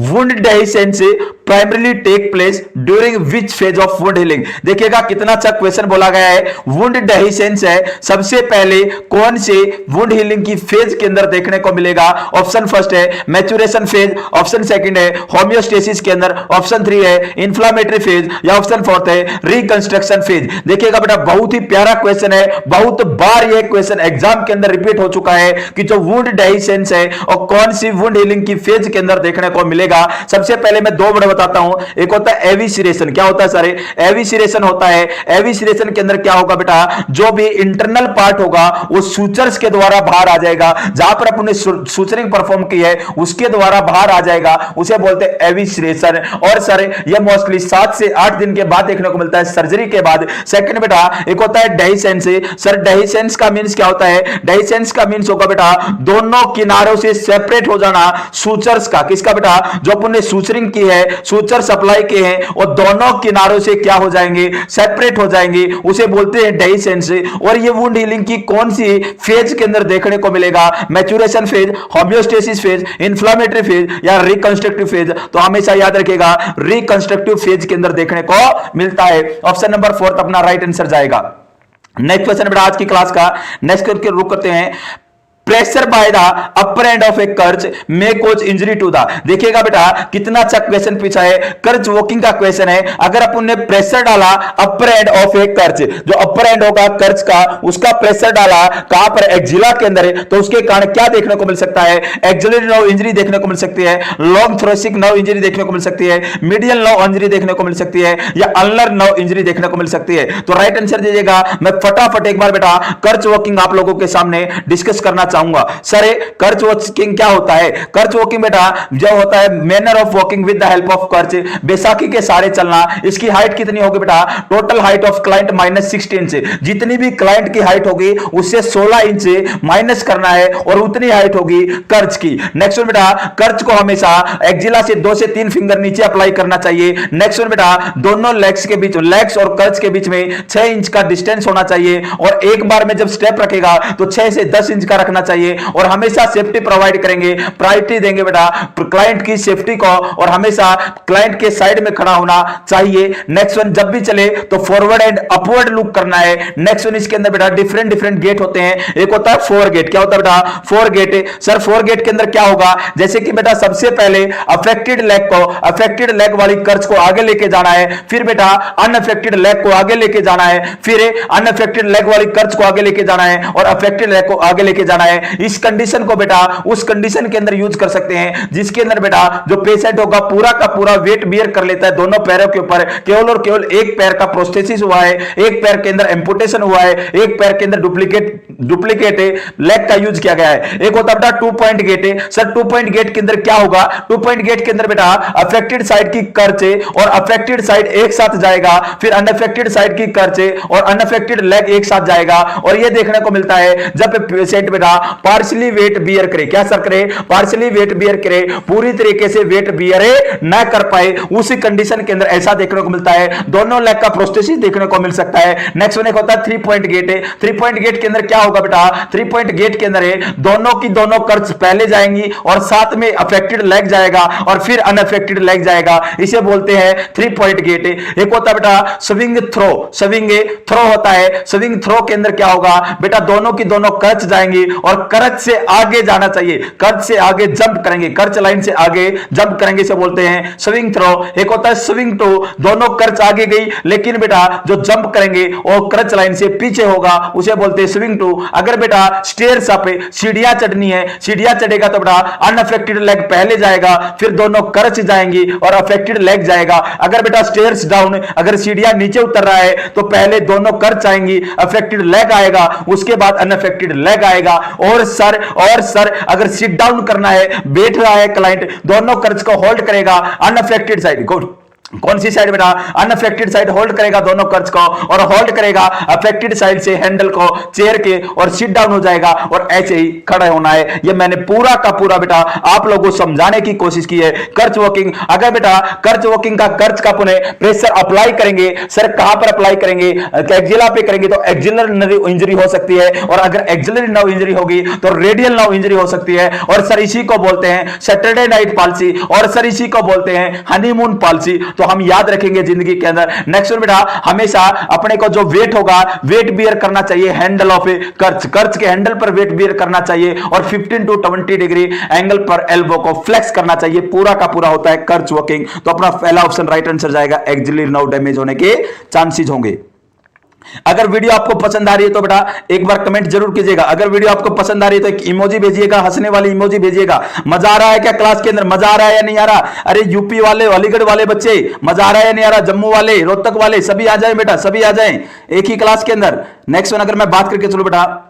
Speaker 1: wound dehiscence primarily take place during which phase of wound healing. देखिएगा कितना अच्छा क्वेश्चन बोला गया है। वुंड डेहिसेंस है सबसे पहले कौन से वुंड हीलिंग की फेज के अंदर देखने को मिलेगा। ऑप्शन फर्स्ट है मैच्योरेशन फेज, ऑप्शन सेकंड है होमियोस्टेसिस के अंदर, ऑप्शन 3 है इंफ्लामेटरी फेज, या ऑप्शन 4 है रिकंस्ट्रक्शन फेज। देखिएगा बेटा बहुत ही प्यारा क्वेश्चन है, बहुत बार यह क्वेश्चन एग्जाम के अंदर रिपीट हो चुका है कि जो वुंड डेहिसेंस है और कौन सी वुंड हीलिंग की फेज के अंदर देखने को मिलेगा। सबसे पहले मैं 2 वर्ड बताता हूं, एक होता है एविसिरेशन। क्या होता है सारे, एविसिरेशन होता है। एविसिरेशन के अंदर क्या होगा बेटा, जो भी इंटरनल पार्ट होगा वो सूचर्स के द्वारा बाहर आ जाएगा, जहां पर अपने सूचरिंग परफॉर्म की है उसके द्वारा बाहर आ जाएगा, उसे बोलते हैं एविसिरेशन। और सर ये मोस्टली 7 से 8 दिन के बाद देखने को मिलता है, सर्जरी के बाद। सेकंड बेटा एक होता है डेहिसेंस। सर डेहिसेंस का मींस क्या होता है, डेहिसेंस का मींस होगा बेटा दोनों किनारों से सेपरेट हो जाना सूचर्स का। किसका बेटा, जो अपन ने सूचरिंग की है, सूचर सप्लाई के हैं, और दोनों किनारों से क्या हो जाएंगे, सेपरेट हो जाएंगे, उसे बोलते हैं डेहिसेंस। और ये वुंड हीलिंग की कौन सी फेज के अंदर देखने को मिलेगा, maturation phase, homeostasis phase, inflammatory phase या रिकंस्ट्रक्टिव फेज। तो हमेशा याद रखिएगा रिकंस्ट्रक्टिव फेज के अंदर देखने को मिलता है। ऑप्शन नंबर 4 अपना राइट आंसर जाएगा। नेक्स्ट क्वेश्चन बेटा आज की क्लास का, नेक्स्ट करके रुक करते हैं। Pressure by the upper end of a crutch may cause injury to the. देखिएगा बेटा कितना अच्छा क्वेश्चन पूछा है, कर्च वॉकिंग का क्वेश्चन है। अगर अपन ने प्रेशर डाला अपर एंड ऑफ ए कर्च, जो अपर एंड होगा कर्च का, उसका प्रेशर डाला कहां पर, एक्जिला के अंदर, तो उसके कारण क्या देखने को मिल सकता है, एक्सिलरी नर्व इंजरी देखने को मिल सकती है, लॉन्ग थोरेसिक नर्व इंजरी देखने को मिल सकती है, मीडियल नर्व इंजरी देखने को मिल सकती है, या अल्नर नर्व इंजरी देखने को मिल सकती है। तो राइट आंसर दीजिएगा। मैं फटाफट एक बार बेटा कर्च वॉकिंग आप लोगों के सामने डिस्कस करना चाहूंगा। सर कर्च वॉकिंग क्या होता है? कर्च वॉकिंग बेटा जो होता है manner of walking with the help of crutch, बैसाखी के सहारे चलना। इसकी हाइट कितनी होगी बेटा? Total height of client minus 16 inch. जितनी भी क्लाइंट की हाइट होगी उससे 16 इंच माइनस करना है और उतनी हाइट होगी कर्च की। नेक्स्ट वन बेटा, कर्च को हमेशा एक्जिला से 2 से 3 फिंगर नीचे अप्लाई करना चाहिए। नेक्स्ट वन बेटा, दोनों लेग्स के बीच, लेग्स और कर्च के बीच में 6 इंच का डिस्टेंस होना चाहिए और एक बार में जब स्टेप रखेगा तो 6 से 10 इंच का रखना चाहिए और हमेशा सेफ्टी प्रोवाइड करेंगे, प्रायोरिटी देंगे बेटा क्लाइंट की सेफ्टी को और हमेशा क्लाइंट के साइड में खड़ा होना चाहिए। नेक्स्ट वन, जब भी चले तो फॉरवर्ड एंड अपवर्ड लुक करना है। नेक्स्ट वन, इसके अंदर बेटा डिफरेंट गेट होते हैं। एक होता है 4 गेट। क्या होता है बेटा? 4 गेट। सर 4 गेट के अंदर क्या होगा? जैसे कि बेटा सबसे पहले अफेक्टेड लेग को, अफेक्टेड लेग वाली कर्च को आगे लेके जाना है, फिर बेटा अनअफेक्टेड लेग को आगे लेके जाना है, फिर अनअफेक्टेड लेग वाली कर्च को आगे लेके जाना है और अफेक्टेड लेग को आगे लेके जाना है। इस कंडीशन को बेटा उस कंडीशन के अंदर यूज कर सकते हैं जिसके अंदर बेटा जो पेशेंट होगा पूरा का पूरा वेट बियर कर लेता है दोनों पैरों के ऊपर, केवल और केवल एक पैर का प्रोस्थेसिस हुआ है, एक पैर के अंदर एम्पुटेशन हुआ है, एक पैर के अंदर डुप्लीकेट लेग का यूज किया गया है। एक होता बेटा 2 point gate. Sir 2 point gate के अंदर क्या होगा? 2 पॉइंट गेट के अंदर बेटा अफेक्टेड साइड की कर्च और अफेक्टेड साइड एक साथ जाएगा, फिर अनअफेक्टेड साइड की कर्च और अनअफेक्टेड लेग एक साथ जाएगा और यह देखने को मिलता है जब पेशेंट बेटा पार्शियली वेट बियर करे। क्या सर करे? पार्शियली वेट बियर करे, पूरी तरीके से वेट बियर ना कर पाए, उसी कंडीशन के अंदर ऐसा देखने को मिलता है। दोनों लेग का प्रोस्थेसिस देखने को मिल सकता है। नेक्स्ट वन एक होता है 3 पॉइंट गेट। 3 पॉइंट गेट के अंदर क्या होगा बेटा? 3 पॉइंट गेट के अंदर दोनों की दोनों कर्च पहले जाएंगी और साथ में अफेक्टेड लेग जाएगा और फिर अनअफेक्टेड लेग जाएगा। इसे बोलते हैं 3 पॉइंट गेट। एक होता है बेटा स्विंग थ्रो। स्विंग थ्रो होता है। स्विंग थ्रो के अंदर क्या होगा बेटा? दोनों की दोनों कर्च जाएंगी और कर्च से आगे जाना चाहिए, कर्च से आगे जंप करेंगे, कर्च लाइन से आगे जंप करेंगे, इसे बोलते हैं स्विंग थ्रो। एक होता है स्विंग टू, दोनों कर्च आगे गई लेकिन बेटा जो जंप करेंगे वो कर्च लाइन से पीछे होगा, उसे बोलते हैं स्विंग टू। अगर बेटा स्टेयर्स पे सीढ़ियां चढ़नी है, सीढ़ियां चढ़ेगा तो बेटा अनअफेक्टेड लेग पहले जाएगा, फिर दोनों कर्च जाएंगी और अफेक्टेड लेग जाएगा। अगर बेटा स्टेयर्स डाउन, अगर सीढ़ियां नीचे उतर रहा है तो पहले दोनों कर्च आएंगी, अफेक्टेड लेग आएगा, उसके बाद अनअफेक्टेड लेग आएगा। और सर अगर सिट डाउन करना है, बैठ रहा है क्लाइंट, दोनों कर्च को होल्ड करेगा, अनअफेक्टेड साइड को, कौन सी साइड बेटा? अनअफेक्टेड साइड होल्ड करेगा दोनों कर्च को और होल्ड करेगा अफेक्टेड साइड से हैंडल को चेयर के और सिट डाउन हो जाएगा और ऐसे ही खड़े होना है। ये मैंने पूरा का पूरा बेटा आप लोगों को समझाने की कोशिश की है। कर्च वॉकिंग, अगर बेटा कर्च वॉकिंग का कर्च का पुनः प्रेशर अप्लाई करेंगे, सर कहां पर अप्लाई करेंगे? एक्जिला पे करेंगे तो एक्जिलर नर्व इंजरी हो सकती है और अगर एक्जिलरी नर्व इंजरी होगी तो रेडियल नर्व इंजरी हो सकती है और सर इसी को बोलते हैं सैटरडे नाइट पॉलिसी और सर इसी को बोलते हैं हनीमून पॉलिसी। तो हम याद रखेंगे जिंदगी के अंदर। नेक्स्ट बेटा हमेशा अपने को जो वेट होगा वेट बियर करना चाहिए हैंडल ऑफ कर्च, कर्च के हैंडल पर वेट बियर करना चाहिए और 15 to 20 डिग्री एंगल पर एल्बो को फ्लेक्स करना चाहिए। पूरा का पूरा होता है कर्च वॉकिंग। तो अपना पहला ऑप्शन राइट आंसर जाएगा, एक्सिलरी नर्व डैमेज होने के चांसेस होंगे। अगर वीडियो आपको पसंद आ रही है तो बेटा एक बार कमेंट जरूर कीजिएगा। अगर वीडियो आपको पसंद आ रही है तो एक इमोजी भेजिएगा, हंसने वाली इमोजी भेजिएगा। मजा आ रहा है क्या क्लास के अंदर? मजा आ रहा है या नहीं आ रहा? अरे यूपी वाले, अलीगढ़ वाले बच्चे मजा आ रहा है या नहीं आ रहा? जम्मू वाले, रोहतक वाले, सभी आ जाए बेटा, सभी आ जाए एक ही क्लास के अंदर। नेक्स्ट वन अगर मैं बात करके चलो बेटा,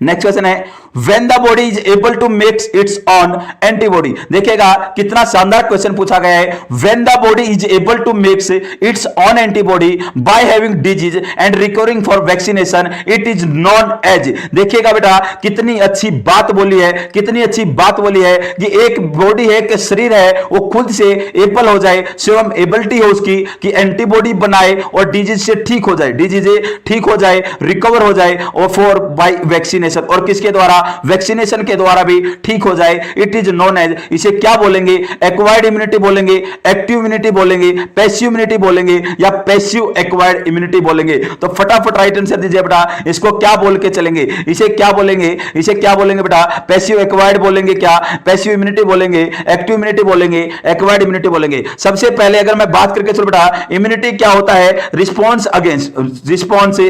Speaker 1: नेक्स्ट क्वेश्चन है when the body is able to make its own antibody. देखिएगा कितना शानदार क्वेश्चन पूछा गया है। When the body is able to make its own antibody by having disease and recovering for vaccination it is non age. देखिएगा बेटा कितनी अच्छी बात बोली है, कितनी अच्छी बात बोली है कि एक बॉडी है, एक शरीर है, वो खुद से एबल हो जाए, स्वयं एबिलिटी हो उसकी कि एंटीबॉडी बनाए और डिजीज से ठीक हो जाए, डिजीज ठीक हो जाए, रिकवर हो जाए और फॉर बाय वैक्सीनेशन, और किसके द्वारा, वैक्सीनेशन के द्वारा भी ठीक हो जाए, इट इज नोन एज, इसे क्या बोलेंगे, एक्वायर्ड इम्यूनिटी बोलेंगे, एक्टिव इम्यूनिटी बोलेंगे, पैसिव इम्यूनिटी बोलेंगे, या पैसिव एक्वायर्ड इम्यूनिटी बोलेंगे। तो फटाफट राइट आंसर दीजिए बेटा, इसको क्या बोल के चलेंगे, इसे क्या बोलेंगे, इसे क्या बोलेंगे बेटा, पैसिव एक्वायर्ड बोलेंगे, क्या पैसिव इम्यूनिटी बोलेंगे, एक्टिव इम्यूनिटी बोलेंगे, एक्वायर्ड इम्यूनिटी बोलेंगे। सबसे पहले अगर मैं बात करके चलो बेटा, इम्यूनिटी क्या होता है, response against, response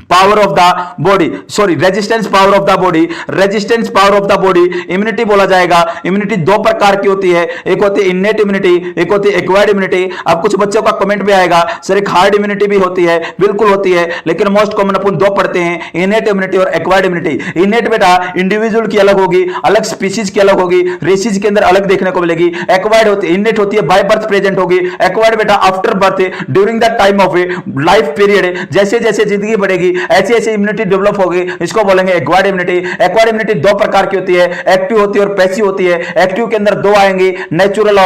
Speaker 1: power of the body, sorry resistance power of the body, resistance power of the body immunity बोला जाएगा। इम्यूनिटी दो प्रकार की होती है, एक होती है इन्नेट इम्यूनिटी, एक होती है एक्वायर्ड इम्यूनिटी। अब कुछ बच्चों का कमेंट भी आएगा सर एक हार्ड इम्यूनिटी भी होती है, बिल्कुल होती है, लेकिन मोस्ट कॉमन अपन दो पढ़ते हैं, इन्नेट इम्यूनिटी और एक्वायर्ड इम्यूनिटी। इन्नेट बेटा इंडिविजुअल की अलग होगी, अलग स्पीसीज की अलग होगी, रेसिज के अंदर अलग देखने को मिलेगी। एक्वायर्ड होती है, इन्नेट होती है बाय बर्थ प्रेजेंट होगी, एक्वायर्ड बेटा after birth, during the time of life period, जैसे जैसे जिंदगी बढ़ेगी ऐसी ऐसी इम्यूनिटी डेवलप होगी, इसको बोलेंगे एक्वायर्ड इम्यूनिटी। एक्वायर्ड इम्यूनिटी दो प्रकार की होती है, एक्टिव होती है और पैसिव होती है। एक्टिव के अंदर दो आएंगे, नेचुरल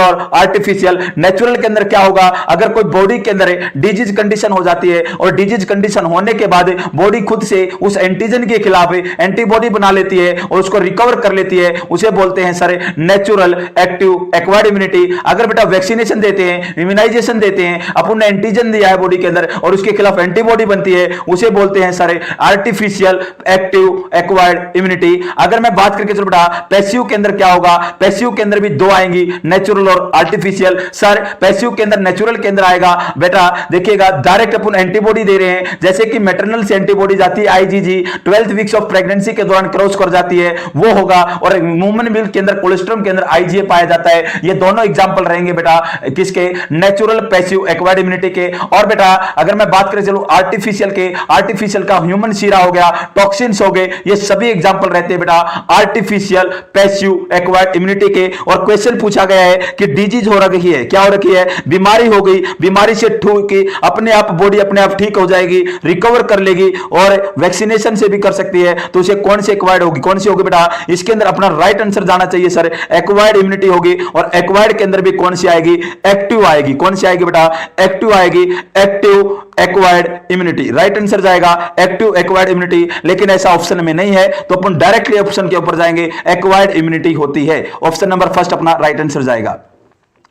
Speaker 1: और आर्टिफिशियल। नेचुरल के अंदर क्या होगा, अगर कोई बॉडी के अंदर डिजीज कंडीशन हो जाती है और डिजीज कंडीशन होने के बाद बॉडी खुद से उस एंटीजन के खिलाफ एंटीबॉडी बना लेती है और उसको रिकवर कर लेती है, उसे बोलते हैं sir natural active acquired immunity. अगर बेटा वैक्सीनेशन देते हैं, इम्यूनाइजेशन देते हैं, अपन ने एंटीजन दिया है बॉडी के अंदर और उसके खिलाफ एंटीबॉडी बनती है, उसे बोलते हैं sir artificial active acquired immunity. अगर मैं बात करके चलो बेटा पैसिव के अंदर क्या होगा, पैसिव के अंदर भी दो आएंगी, नेचुरल और आर्टिफिशियल। सर पैसिव के अंदर, नेचुरल के अंदर आएगा बेटा देखिएगा डायरेक्ट अपन एंटीबॉडी दे रहे हैं, जैसे कि मैटरनल से एंटीबॉडी जाती है IgG 12th weeks of pregnancy के दौरान क्रॉस कर जाती है, वो होगा। और वुमन मिल्क के अंदर कोलेस्ट्रॉम के अंदर आईजीए पाया जाता है। ये दोनों एग्जांपल रहेंगे बेटा किसके, नेचुरल पैसिव एक्वायर्ड इम्यूनिटी के। और बेटा अगर मैं बात करें चलो आर्टिफिशियल के, आर्टिफिशियल का ह्यूमन सीरा हो गया, टॉक्सिन्स हो गए, ये सभी एग्जांपल रहते हैं बेटा आर्टिफिशियल पैसिव एक्वायर्ड इम्यूनिटी के। और क्वेश्चन पूछा गया है कि डिजीज हो रही है, क्या हो रखी है, बीमारी हो गई, बीमारी से अपने आप बॉडी अपने आप ठीक हो जाएगी, रिकवर कर लेगी और वैक्सीनेशन से भी कर सकती है, तो उसे कौन सी एक्वायर्ड होगी, कौन सी होगी बेटा, इसके अंदर अपना राइट आंसर जाना चाहिए सर एक्वायर्ड इम्यूनिटी होगी। और एक्वायर्ड के अंदर भी कौन सी आएगी, एक्टिव आएगी। कौन सी आएगी बेटा, एक्टिव आएगी, active acquired immunity. Right answer जाएगा एक्टिव एक्वायर्ड इम्यूनिटी, लेकिन ऐसा ऑप्शन में नहीं है तो अपन डायरेक्टली ऑप्शन के ऊपर जाएंगे, एक्वायर्ड इम्यूनिटी होती है। ऑप्शन नंबर फर्स्ट अपना राइट आंसर जाएगा।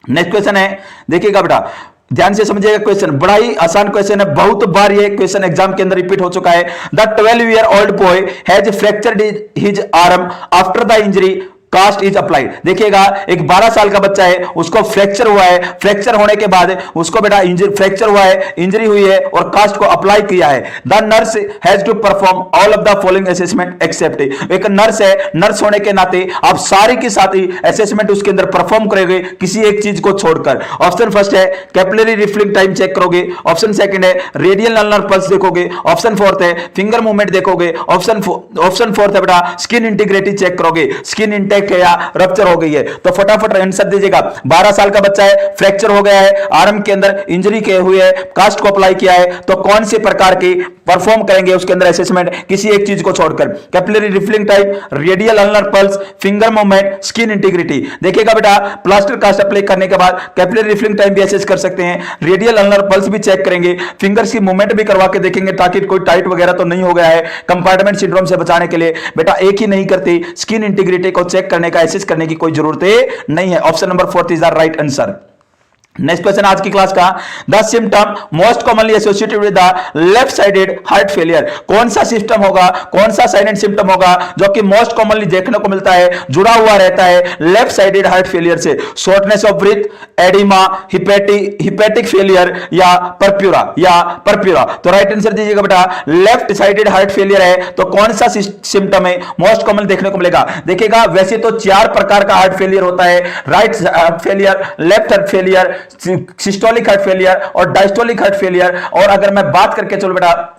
Speaker 1: नेक्स्ट क्वेश्चन है, देखिएगा बेटा ध्यान से समझिएगा, क्वेश्चन बड़ा ही आसान क्वेश्चन है, बहुत बार ये क्वेश्चन एग्जाम के अंदर रिपीट हो चुका है। The 12-year-old boy has fractured his arm after the injury cast is applied. देखिएगा एक 12 साल का बच्चा है, उसको फ्रैक्चर हुआ है, फ्रैक्चर होने के बाद उसको बेटा फ्रैक्चर हुआ है, इंजरी हुई है और कास्ट को अप्लाई किया है। The nurse has to perform all of the following assessment except. एक नर्स है, नर्स होने के नाते आप सारी की सारी असेसमेंट उसके अंदर परफॉर्म करोगे किसी एक चीज को छोड़कर। ऑप्शन फर्स्ट है कैपिलरी रिफिलिंग टाइम चेक करोगे, ऑप्शन सेकंड है रेडियल अल्नर पल्स देखोगे, ऑप्शन फोर्थ है फिंगर मूवमेंट देखोगे, ऑप्शन फोर्थ है बेटा स्किन इंटीग्रिटी चेक करोगे, स्किन इंटेक या रप्चर हो गई है। तो फटाफट आंसर दीजिएगा। 12 साल का बच्चा है, फ्रैक्चर हो गया है, आर्म के अंदर इंजरी के हुए है, कास्ट को अप्लाई किया है, तो कौन से प्रकार की परफॉर्म करेंगे उसके अंदर असेसमेंट किसी एक चीज को छोड़कर, capillary refilling time, radial ulnar pulse, finger movement, skin integrity. देखिएगा बेटा प्लास्टर कास्ट अप्लाई करने के बाद कैपिलरी रिफिलिंग टाइम भी असेस कर सकते हैं, रेडियल अल्नर पल्स भी चेक करेंगे, फिंगर्स की मूवमेंट भी करवा के देखेंगे ताकि कोई टाइट वगैरह तो नहीं हो गया है, कंपार्टमेंट सिंड्रोम से बचाने के लिए बेटा एक ही नहीं करती, स्किन इंटीग्रिटी को चेक करने का एसेस करने की कोई जरूरत नहीं है। Option number 4 is the right answer. Next question आज की क्लास का, the symptom most commonly associated with the left sided heart failure. कौन सा सिस्टम होगा, कौन सा साइलेंट सिम्टम होगा जो कि मोस्ट कॉमनली देखने को मिलता है, जुड़ा हुआ रहता है लेफ्ट साइडेड हार्ट फेलियर से? Shortness of breath, oedema, hepatic failure या परप्यूरा। तो राइट आंसर दीजिएगा बेटा, लेफ्ट साइडेड हार्ट फेलियर है तो कौन सा सिम्टम है मोस्ट कॉमन देखने को मिलेगा? देखिएगा वैसे तो 4 प्रकार का हार्ट फेलियर होता है, right heart failure, left heart failure, systolic heart failure और डायस्टोलिक हार्ट फेलियर। और अगर मैं बात करके चलो बेटा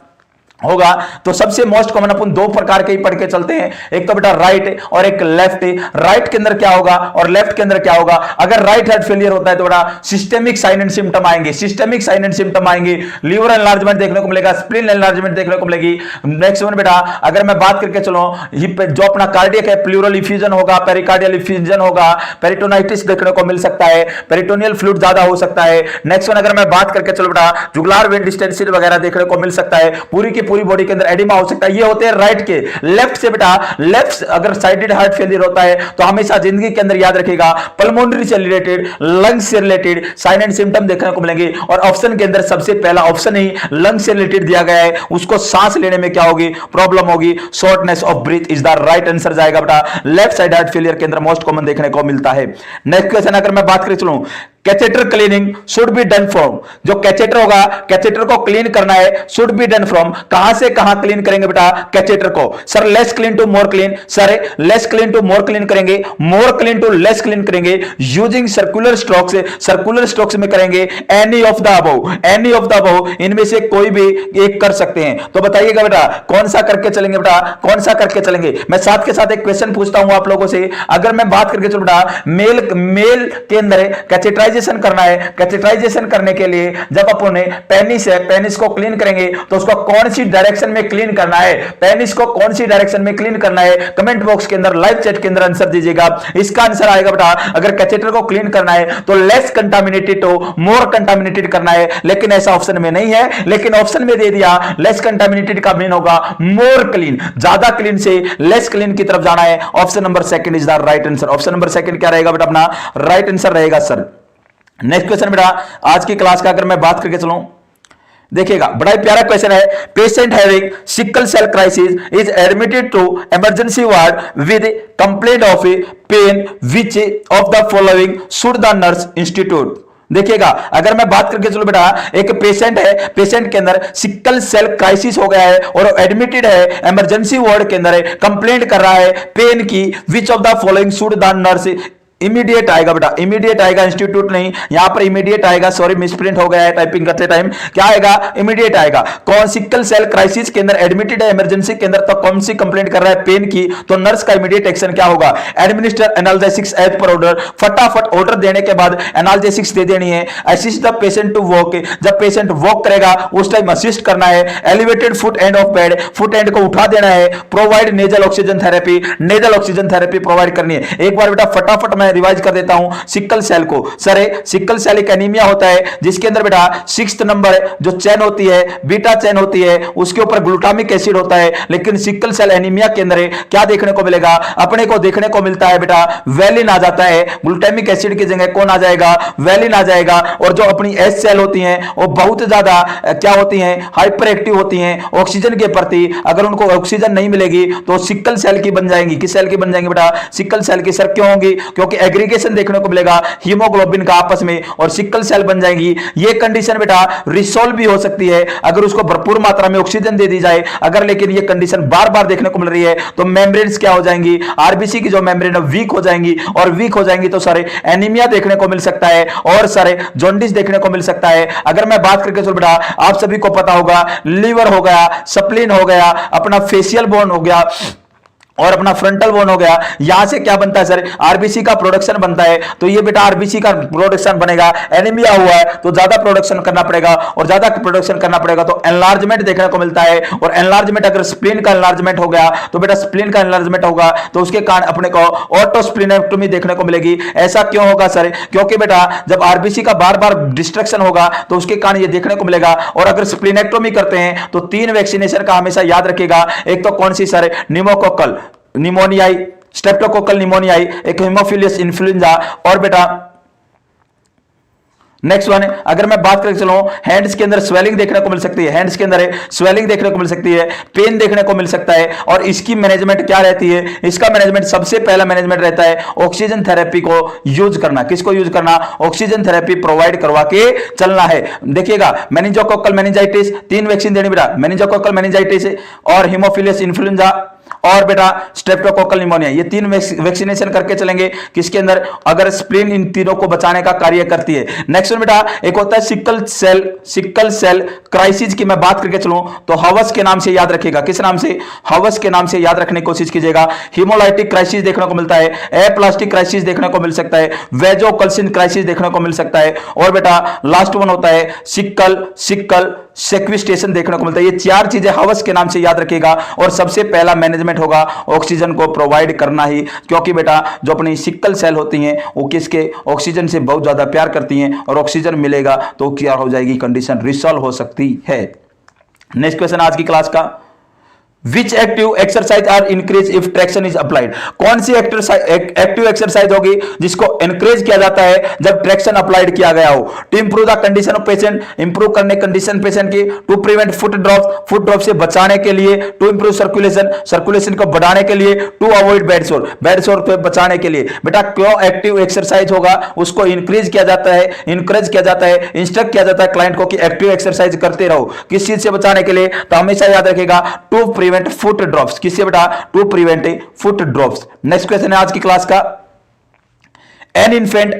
Speaker 1: होगा तो सबसे मोस्ट कॉमन अपन 2 प्रकार के ही पढ़ के चलते हैं, एक तो बेटा राइट और एक लेफ्ट। राइट के अंदर क्या होगा और लेफ्ट के अंदर क्या होगा? अगर राइट हार्ट फेलियर होता है तो बेटा सिस्टेमिक साइन एंड सिम्टम आएंगे, सिस्टेमिक साइन एंड सिम्टम आएंगे, लीवर एनलार्जमेंट देखने को मिलेगा, स्प्लीन एनलार्जमेंट देखने को मिलेगी। नेक्स्ट वन बेटा अगर मैं बात करके चलो जो अपना कार्डियक है, प्लूरल इफ्यूजन होगा, पेरिकार्डियल इफ्यूजन होगा, पेरिटोनाइटिस देखने को मिल सकता है, पेरिटोनियल फ्लूइड ज्यादा हो सकता है। नेक्स्ट वन अगर मैं बात करके चलो बेटा जुगुलार वेन डिस्टेंसिस वगैरह देखने को मिल सकता है। पूरी की
Speaker 2: पूरी बॉडी के अंदर एडिमा हो सकता है। ये होते हैं राइट के। लेफ्ट से बेटा, लेफ्ट अगर साइडेड हार्ट फेलियर होता है तो हमेशा जिंदगी के अंदर याद रखेगा पल्मोनरी से रिलेटेड, लंग्स से रिलेटेड साइन एंड सिम्टम देखने को मिलेंगे। और ऑप्शन के अंदर सबसे पहला ऑप्शन ही लंग्स से रिलेटेड दिया गया है, उसको सांस लेने में क्या होगी, प्रॉब्लम होगी, shortness of breath is the right answer जाएगा बेटा। लेफ्ट साइड हार्ट फेलियर के अंदर मोस्ट कॉमन देखने को मिलता है। नेक्स्ट क्वेश्चन अगर मैं बात करें, चलूं, catheter cleaning should be done from, जो कैथेटर होगा, कैथेटर को क्लीन करना है, शुड बी डन फ्रॉम, कहां से कहां क्लीन करेंगे बेटा कैथेटर को? Sir less clean to more clean, sir less clean to more clean करेंगे, more clean to less clean करेंगे, using circular strokes, circular strokes में करेंगे, any of the above, any of the above, इनमें से कोई भी एक कर सकते हैं। तो बताइएगा बेटा कौन सा करके चलेंगे बेटा, कौन सा करके चलेंगे? मैं साथ के साथ एक क्वेश्चन पूछता हूं आप लोगों से, अगर मैं बात करके चलूं बेटा, मेल के अंदर कैथेटराइज करना है, कैथेटराइजेशन करने के लिए जब अपन पेनिस है, पेनिस को क्लीन करेंगे तो उसको कौन सी डायरेक्शन में क्लीन करना है, पेनिस को कौन सी डायरेक्शन में क्लीन करना है? कमेंट बॉक्स के अंदर, लाइव चैट के अंदर आंसर दीजिएगा। इसका आंसर आएगा बेटा, अगर कैथेटर को क्लीन करना है तो less contaminated to more contaminated करना है, लेकिन ऐसा ऑप्शन में नहीं है, लेकिन ऑप्शन में दे दिया लेस कंटामिनेटेड का मीन होगा मोर क्लीन, ज्यादा क्लीन से लेस क्लीन की तरफ जाना है। Option number second is the right answer. Option number second क्या रहेगा बेटा अपना राइट आंसर रहेगा सर। नेक्स्ट क्वेश्चन बेटा आज की क्लास का अगर मैं बात करके चलूं, देखिएगा बड़ा ही प्यारा क्वेश्चन है। Patient having sickle cell crisis is admitted to emergency ward with complaint of pain which of the following should the nurse institute. देखिएगा अगर मैं बात करके चलो बेटा, एक पेशेंट है, पेशेंट के अंदर सिकल सेल क्राइसिस हो गया है और एडमिटेड है, इमरजेंसी वार्ड के अंदर है, कंप्लेंट कर रहा है पेन की, विच of the following should the nurse, immediate आएगा बेटा, इमीडिएट आएगा, इंस्टीट्यूट नहीं, यहां पर इमीडिएट आएगा, सॉरी मिसप्रिंट हो गया है टाइपिंग करते टाइम, क्या आएगा इमीडिएट आएगा। कौन सिकल सेल क्राइसिस के अंदर एडमिटेड है इमरजेंसी के अंदर, तो कौन सी कंप्लेंट कर रहा है पेन की, तो नर्स का इमीडिएट एक्शन क्या होगा, administer analgesics as per order, फटाफट ऑर्डर देने के बाद एनाल्जेसिक्स दे देनी है। Assist the patient to walk, जब पेशेंट वॉक करेगा उस टाइम असिस्ट करना है। Elevated foot end of bed, foot end को उठा देना है। Provide nasal oxygen therapy, nasal oxygen therapy provide करनी है। एक बार बेटा फटाफट मैं रिवाइज कर देता हूं सिकल सेल को। सर सिकल सेल एक एनीमिया होता है जिसके अंदर बेटा 6th नंबर जो चेन होती है, बीटा चेन होती है, उसके ऊपर ग्लूटामिक एसिड होता है। लेकिन सिकल सेल एनीमिया के अंदर क्या देखने को मिलेगा, अपने को देखने को मिलता है बेटा वेलिन आ जाता है, ग्लूटामिक एसिड की जगह कौन आ जाएगा, वेलिन आ जाएगा। और जो अपनी एस सेल होती हैं वो बहुत ज्यादा क्या होती हैं, हाइपर एक्टिव होती हैं ऑक्सीजन के प्रति। अगर उनको ऑक्सीजन नहीं मिलेगी तो सिकल सेल की बन जाएंगी। किस सेल की बन जाएंगी बेटा, सिकल सेल की। सर क्यों होंगी, क्योंकि एग्रीगेशन देखने को मिलेगा हीमोग्लोबिन का आपस में और सिकल सेल बन जाएंगी। ये कंडीशन बेटा रिसॉल्व भी हो सकती है अगर उसको भरपूर मात्रा में ऑक्सीजन दे दी जाए। अगर लेकिन ये कंडीशन बार बार देखने को मिल रही है तो मेम्ब्रेन्स क्या हो जाएंगी, आरबीसी की जो मेम्ब्रेन वीक हो जाएंगी, और वीक हो जाएंगी तो सारे एनीमिया देखने को मिल सकता है और सारे जॉन्डिस देखने को मिल सकता है। अगर मैं बात करके चलो बेटा, आप सभी को पता होगा लीवर हो गया, स्प्लीन हो गया, अपना फेशियल बोन हो गया और अपना फ्रंटल बोन हो गया, यहां से क्या बनता है सर, आरबीसी का प्रोडक्शन बनता है। तो ये बेटा आरबीसी का प्रोडक्शन बनेगा, एनीमिया हुआ है तो ज्यादा प्रोडक्शन करना पड़ेगा, और ज्यादा प्रोडक्शन करना पड़ेगा तो एनलार्जमेंट देखने को मिलता है। और एनलार्जमेंट अगर स्प्लीन का एनलार्जमेंट हो गया तो बेटा स्प्लीन का एनलार्जमेंट होगा तो उसके कारण अपने को ऑटोस्प्लीनेक्टोमी देखने को मिलेगी। ऐसा क्यों होगा सर, क्योंकि बेटा जब आरबीसी का बार बार डिस्ट्रक्शन होगा तो उसके कारण ये देखने को मिलेगा। और अगर स्प्लीनेक्टोमी करते हैं तो 3 वैक्सीनेशन का हमेशा याद रखिएगा। एक तो कौन सी sir, pneumococcal pneumoniae, streptococcal pneumoniae, एक हेमोफिलियस इन्फ्लुएंजा, और बेटा नेक्स्ट वन अगर मैं बात करके चलूं, हैंड्स के अंदर स्वेलिंग देखने को मिल सकती है, हैंड्स के अंदर स्वेलिंग देखने को मिल सकती है, पेन देखने को मिल सकता है। और इसकी मैनेजमेंट क्या रहती है, इसका मैनेजमेंट सबसे पहला मैनेजमेंट रहता है ऑक्सीजन थेरेपी को यूज करना। किसको यूज करना, ऑक्सीजन थेरेपी प्रोवाइड करवा के चलना है। देखिएगा मेनिंजोकोकल मेनिंजाइटिस 3 वैक्सीन देनी बेटा, मेनिंजोकोकल मेनिंजाइटिस और हेमोफिलियस इन्फ्लुएंजा और बेटा स्ट्रेप्टोकोकल निमोनिया, ये 3 वैक्सीनेशन करके चलेंगे। किसके अंदर, अगर स्प्लीन इन तीनों को बचाने का कार्य करती है। नेक्स्ट बेटा एक होता है सिकल सेल क्राइसिस की मैं बात करके चलूं तो हवस के नाम से याद रखिएगा। किस नाम से, हवस के नाम से याद रखने की कोशिश कीजिएगा। हीमोलाइटिक क्राइसिस देखने को मिलता है, एप्लास्टिक क्राइसिस देखने को मिल सकता है, वेजोकल्सिन क्राइसिस देखने को मिल सकता है, और बेटा लास्ट वन होता है सिकल सेक्विस्टेशन देखने को मिलता है। ये 4 चीजें हवस के नाम से याद रखिएगा। और सबसे पहला मैनेजमेंट होगा ऑक्सीजन को प्रोवाइड करना ही, क्योंकि बेटा जो अपनी सिकल सेल होती हैं वो किसके, ऑक्सीजन से बहुत ज्यादा प्यार करती हैं, और ऑक्सीजन मिलेगा तो क्या हो जाएगी, कंडीशन रिसॉल्व हो सकती है। नेक्स्ट क्वेश्चन आज की क्लास का, which active exercise are increase if traction is applied. कौन सी एक्टिव एक्सरसाइज होगी जिसको इंक्रीज किया जाता है जब ट्रैक्शन अप्लाइड किया गया हो। To improve the condition of patient, improve करने कंडीशन पेशेंट की। टू प्रिवेंट फुट ड्रॉप से बचाने के लिए। टू इंप्रूव सर्कुलेशन को बढ़ाने के लिए। टू अवॉइड बेड सोर पे बचाने के लिए। बेटा क्यों एक्टिव एक्सरसाइज होगा उसको इंक्रीज किया जाता है, इंकरेज किया जाता है, इंस्ट्रक्ट किया जाता है क्लाइंट को कि एक्टिव एक्सरसाइज करते रहो। किस चीज से बचाने के लिए, तो हमेशा याद रखेगा टू प्रिवेंट फुट ड्रॉप्स। किससे बेटा, to prevent foot drops. Next question है आज की क्लास का, an infant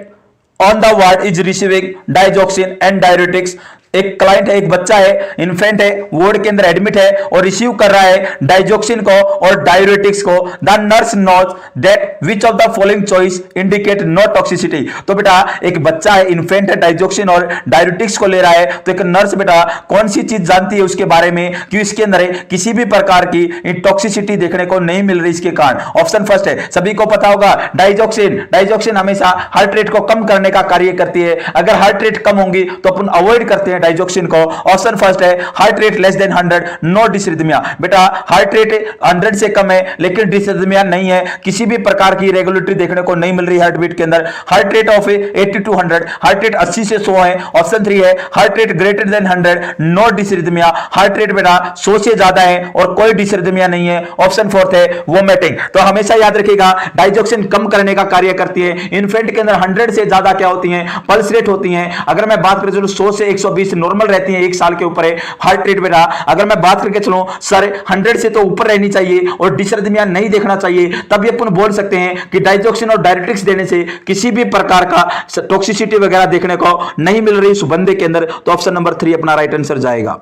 Speaker 2: on the ward is receiving digoxin and diuretics. एक क्लाइंट है, एक बच्चा है, इन्फेंट है, वार्ड के अंदर एडमिट है और रिसीव कर रहा है डाइजॉक्सिन को और डायरेटिक्स को। The nurse knows that which of the following choice indicate no toxicity. तो बेटा एक बच्चा है, इन्फेंट है, डाइजॉक्सिन और डायरेटिक्स को ले रहा है, तो एक नर्स बेटा कौन सी चीज जानती है उसके बारे में कि इसके अंदर किसी भी प्रकार की टॉक्सिसिटी देखने को नहीं मिल रही इसके कारण। ऑप्शन फर्स्ट है, सभी को पता होगा डाइजॉक्सिन हमेशा हार्ट रेट को कम करने का कार्य करती है। अगर हार्ट रेट कम होंगी तो अपन अवॉइड करते हैं डाइजॉक्सिन को। ऑप्शन फर्स्ट है, heart rate less than 100 no dysrhythmia. बेटा हार्ट रेट 100 से कम है लेकिन डिसरिथमिया नहीं है, किसी भी प्रकार की रेगुलेटरी देखने को नहीं मिल रही हार्ट बीट के अंदर। Heart rate of 80 to 100, heart rate 80 से 100 है। ऑप्शन 3 है, heart rate greater than 100 no dysrhythmia. Heart rate बेटा 100 से ज्यादा है और कोई डिसरिथमिया नहीं है। ऑप्शन 4 है, वोमिटिंग। तो हमेशा याद रखिएगा डाइजॉक्सिन कम करने का कार्य करती है। इन्फेंट के अंदर 100 से ज्यादा क्या होती है, पल्स रेट होती है। अगर मैं बात करूं 100 से 120 नॉर्मल रहती है, 1 साल के ऊपर है हार्ट रेट बेटा। अगर मैं बात करके चलूं सर 100 से तो ऊपर रहनी चाहिए और डिसरिथमिया नहीं देखना चाहिए, तब ये अपन बोल सकते हैं कि डाइजॉक्सिन और डायरेटिक्स देने से किसी भी प्रकार का टॉक्सिसिटी वगैरह देखने को नहीं मिल रही उस बंदे के अंदर। तो ऑप्शन नंबर 3 अपना राइट आंसर जाएगा।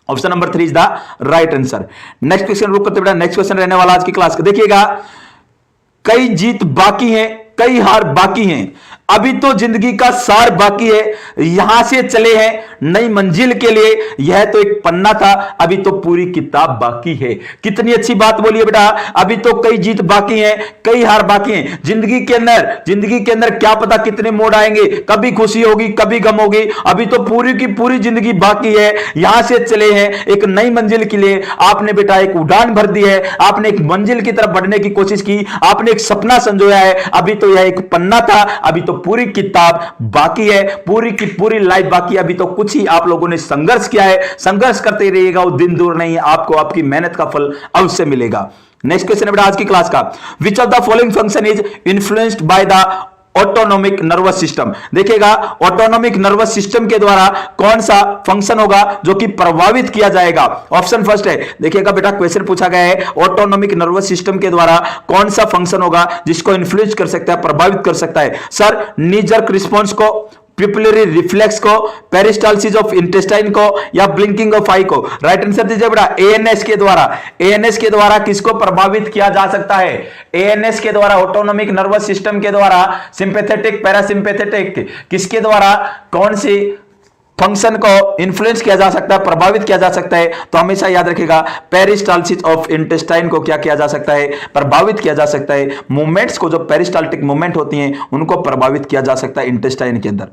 Speaker 2: Option number 3 is the right answer. Next question रुक करते बेटा, नेक्स्ट क्वेश्चन रहने वाला आज की क्लास का, देखिएगा, कई जीत बाकी हैं, कई हार बाकी हैं, अभी तो जिंदगी का सार बाकी है, यहां से चले हैं नई मंजिल के लिए, यह तो एक पन्ना था, अभी तो पूरी किताब बाकी है। कितनी अच्छी बात बोली है बेटा, अभी तो कई जीत बाकी हैं, कई हार बाकी हैं। जिंदगी के अंदर क्या पता कितने मोड़ आएंगे, कभी खुशी होगी, कभी गम होगी, अभी तो पूरी की पूरी जिंदगी बाकी है, यहां से चले हैं एक नई मंजिल के लिए। आपने बेटा एक उड़ान भर दी है, आपने एक मंजिल की तरफ बढ़ने की कोशिश की, आपने एक सपना संजोया है। अभी तो यह एक पन्ना था, अभी तो पूरी किताब बाकी है, पूरी की पूरी लाइफ बाकी है। अभी तो कुछ ही आप लोगों ने संघर्ष किया है, संघर्ष करते रहिएगा, वो दिन दूर नहीं है, आपको आपकी मेहनत का फल अवश्य मिलेगा। नेक्स्ट क्वेश्चन है बेटा आज की क्लास का, विच of the following function is influenced by the autonomic nervous system. देखिएगा ऑटोनोमिक नर्वस सिस्टम के द्वारा कौन सा फंक्शन होगा जो कि प्रभावित किया जाएगा। ऑप्शन फर्स्ट है, देखिएगा बेटा क्वेश्चन पूछा गया है ऑटोनोमिक नर्वस सिस्टम के द्वारा कौन सा फंक्शन होगा जिसको इन्फ्लुएंस कर सकता है, प्रभावित कर सकता है। सर नी जर्क रिस्पॉन्स को, पिपुलरी रिफ्लेक्स को, पेरिस्टाल्सिस ऑफ इंटेस्टाइन को, या ब्लिंकिंग ऑफ आई को। राइट आंसर दीजिए बेटा, एएनएस के द्वारा किसको प्रभावित किया जा सकता है? एएनएस के द्वारा, ऑटोनोमिक नर्वस सिस्टम के द्वारा, सिंपैथेटिक, पैरासिंपैथेटिक, किसके द्वारा कौन सी फंक्शन को इन्फ्लुएंस किया जा सकता है, प्रभावित किया जा सकता है? तो हमेशा याद रखिएगा पेरिस्टाल्सिस ऑफ इंटेस्टाइन को क्या किया जा सकता है, प्रभावित किया जा सकता है। मूवमेंट्स को, जो पेरिस्टाल्टिक मूवमेंट होती हैं, उनको प्रभावित किया जा सकता है इंटेस्टाइन के अंदर।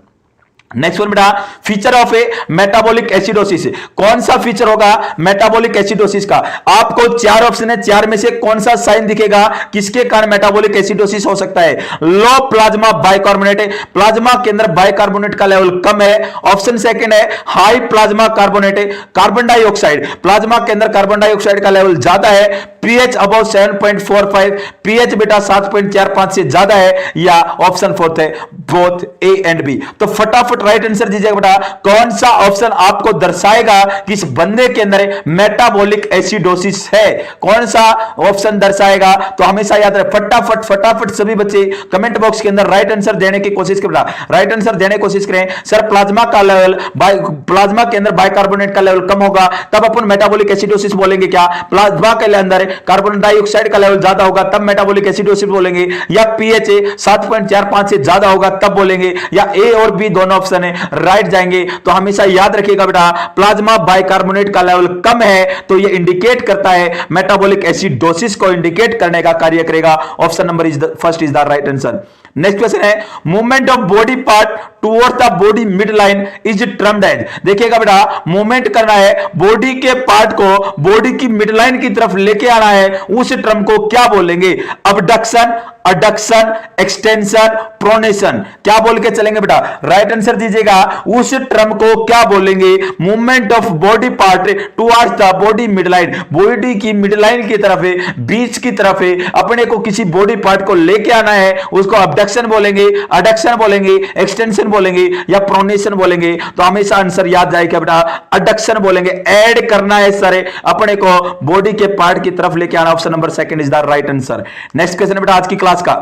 Speaker 2: नेक्स्ट वन बेटा, feature of A metabolic acidosis. कौन सा फीचर होगा मेटाबॉलिक एसिडोसिस का? आपको 4 ऑप्शन है, 4 में से कौन सा साइन दिखेगा किसके कारण मेटाबॉलिक एसिडोसिस हो सकता है? लो प्लाज्मा बाइकार्बोनेट, प्लाज्मा के अंदर बाइकार्बोनेट का लेवल कम है। ऑप्शन सेकंड है high plasma carbonate, carbon dioxide, plasma के अंदर कार्बन डाइऑक्साइड का लेवल ज्यादा है, पीएच अबव 7.45, पीएच बेटा 7.45 से ज्यादा है, या ऑप्शन फोर्थ है बोथ ए एंड बी। तो फटाफट राइट आंसर दीजिएगा बेटा, कौन सा ऑप्शन आपको दर्शाएगा कि इस बंदे के अंदर मेटाबॉलिक एसिडोसिस है? कौन सा ऑप्शन दर्शाएगा? तो हमेशा याद रहे, फटाफट सभी बच्चे कमेंट बॉक्स के अंदर राइट आंसर देने की कोशिश करें, राइट आंसर देने की कोशिश करें। सर प्लाज्मा का लेवल, प्लाज्मा के अंदर बाइकार्बोनेट का लेवल कम होगा तब अपन मेटाबॉलिक एसिडोसिस बोलेंगे क्या? प्लाज्मा के अंदर कार्बन डाइऑक्साइड का लेवल ज्यादा होगा तब मेटाबॉलिक एसिडोसिस बोलेंगे, या पीएच 7.45 से ज्यादा होगा तब बोलेंगे, या ए और बी दोनों ऑप्शन है राइट जाएंगे? तो हमेशा याद रखिएगा बेटा, प्लाज्मा बाइकार्बोनेट का लेवल कम है तो यह इंडिकेट करता है मेटाबॉलिक एसिडोसिस को इंडिकेट करने का कार्य करेगा। Option number first is the right answer. Next question है movement of body part towards the body mid line is termed as. देखिएगा बेटा, मूवमेंट करना है बॉडी के पार्ट को बॉडी की मिड लाइन की तरफ लेके आना है, उस टर्म को क्या बोलेंगे? Abduction, adduction, extension, pronation. क्या बोल के चलेंगे बेटा? राइट आंसर दीजिएगा। उस टर्म को क्या बोलेंगे? Movement of body part towards the body mid line, body की मिड लाइन की तरफ है, बीच की तरफ है, अपने को किसी बॉडी पार्ट को लेके आना है, उसको अबडक्शन बोलेंगे, अडक्शन बोलेंगे, एक्सटेंशन बोलेंगे या प्रोनेशन बोलेंगे। तो हमेशा आंसर याद जाएगा बेटा, अडक्शन बोलेंगे। ऐड करना है सर, अपने को बॉडी के पार्ट की तरफ लेके आना। Option number second is the right answer. Next question बेटा आज की क्लास का,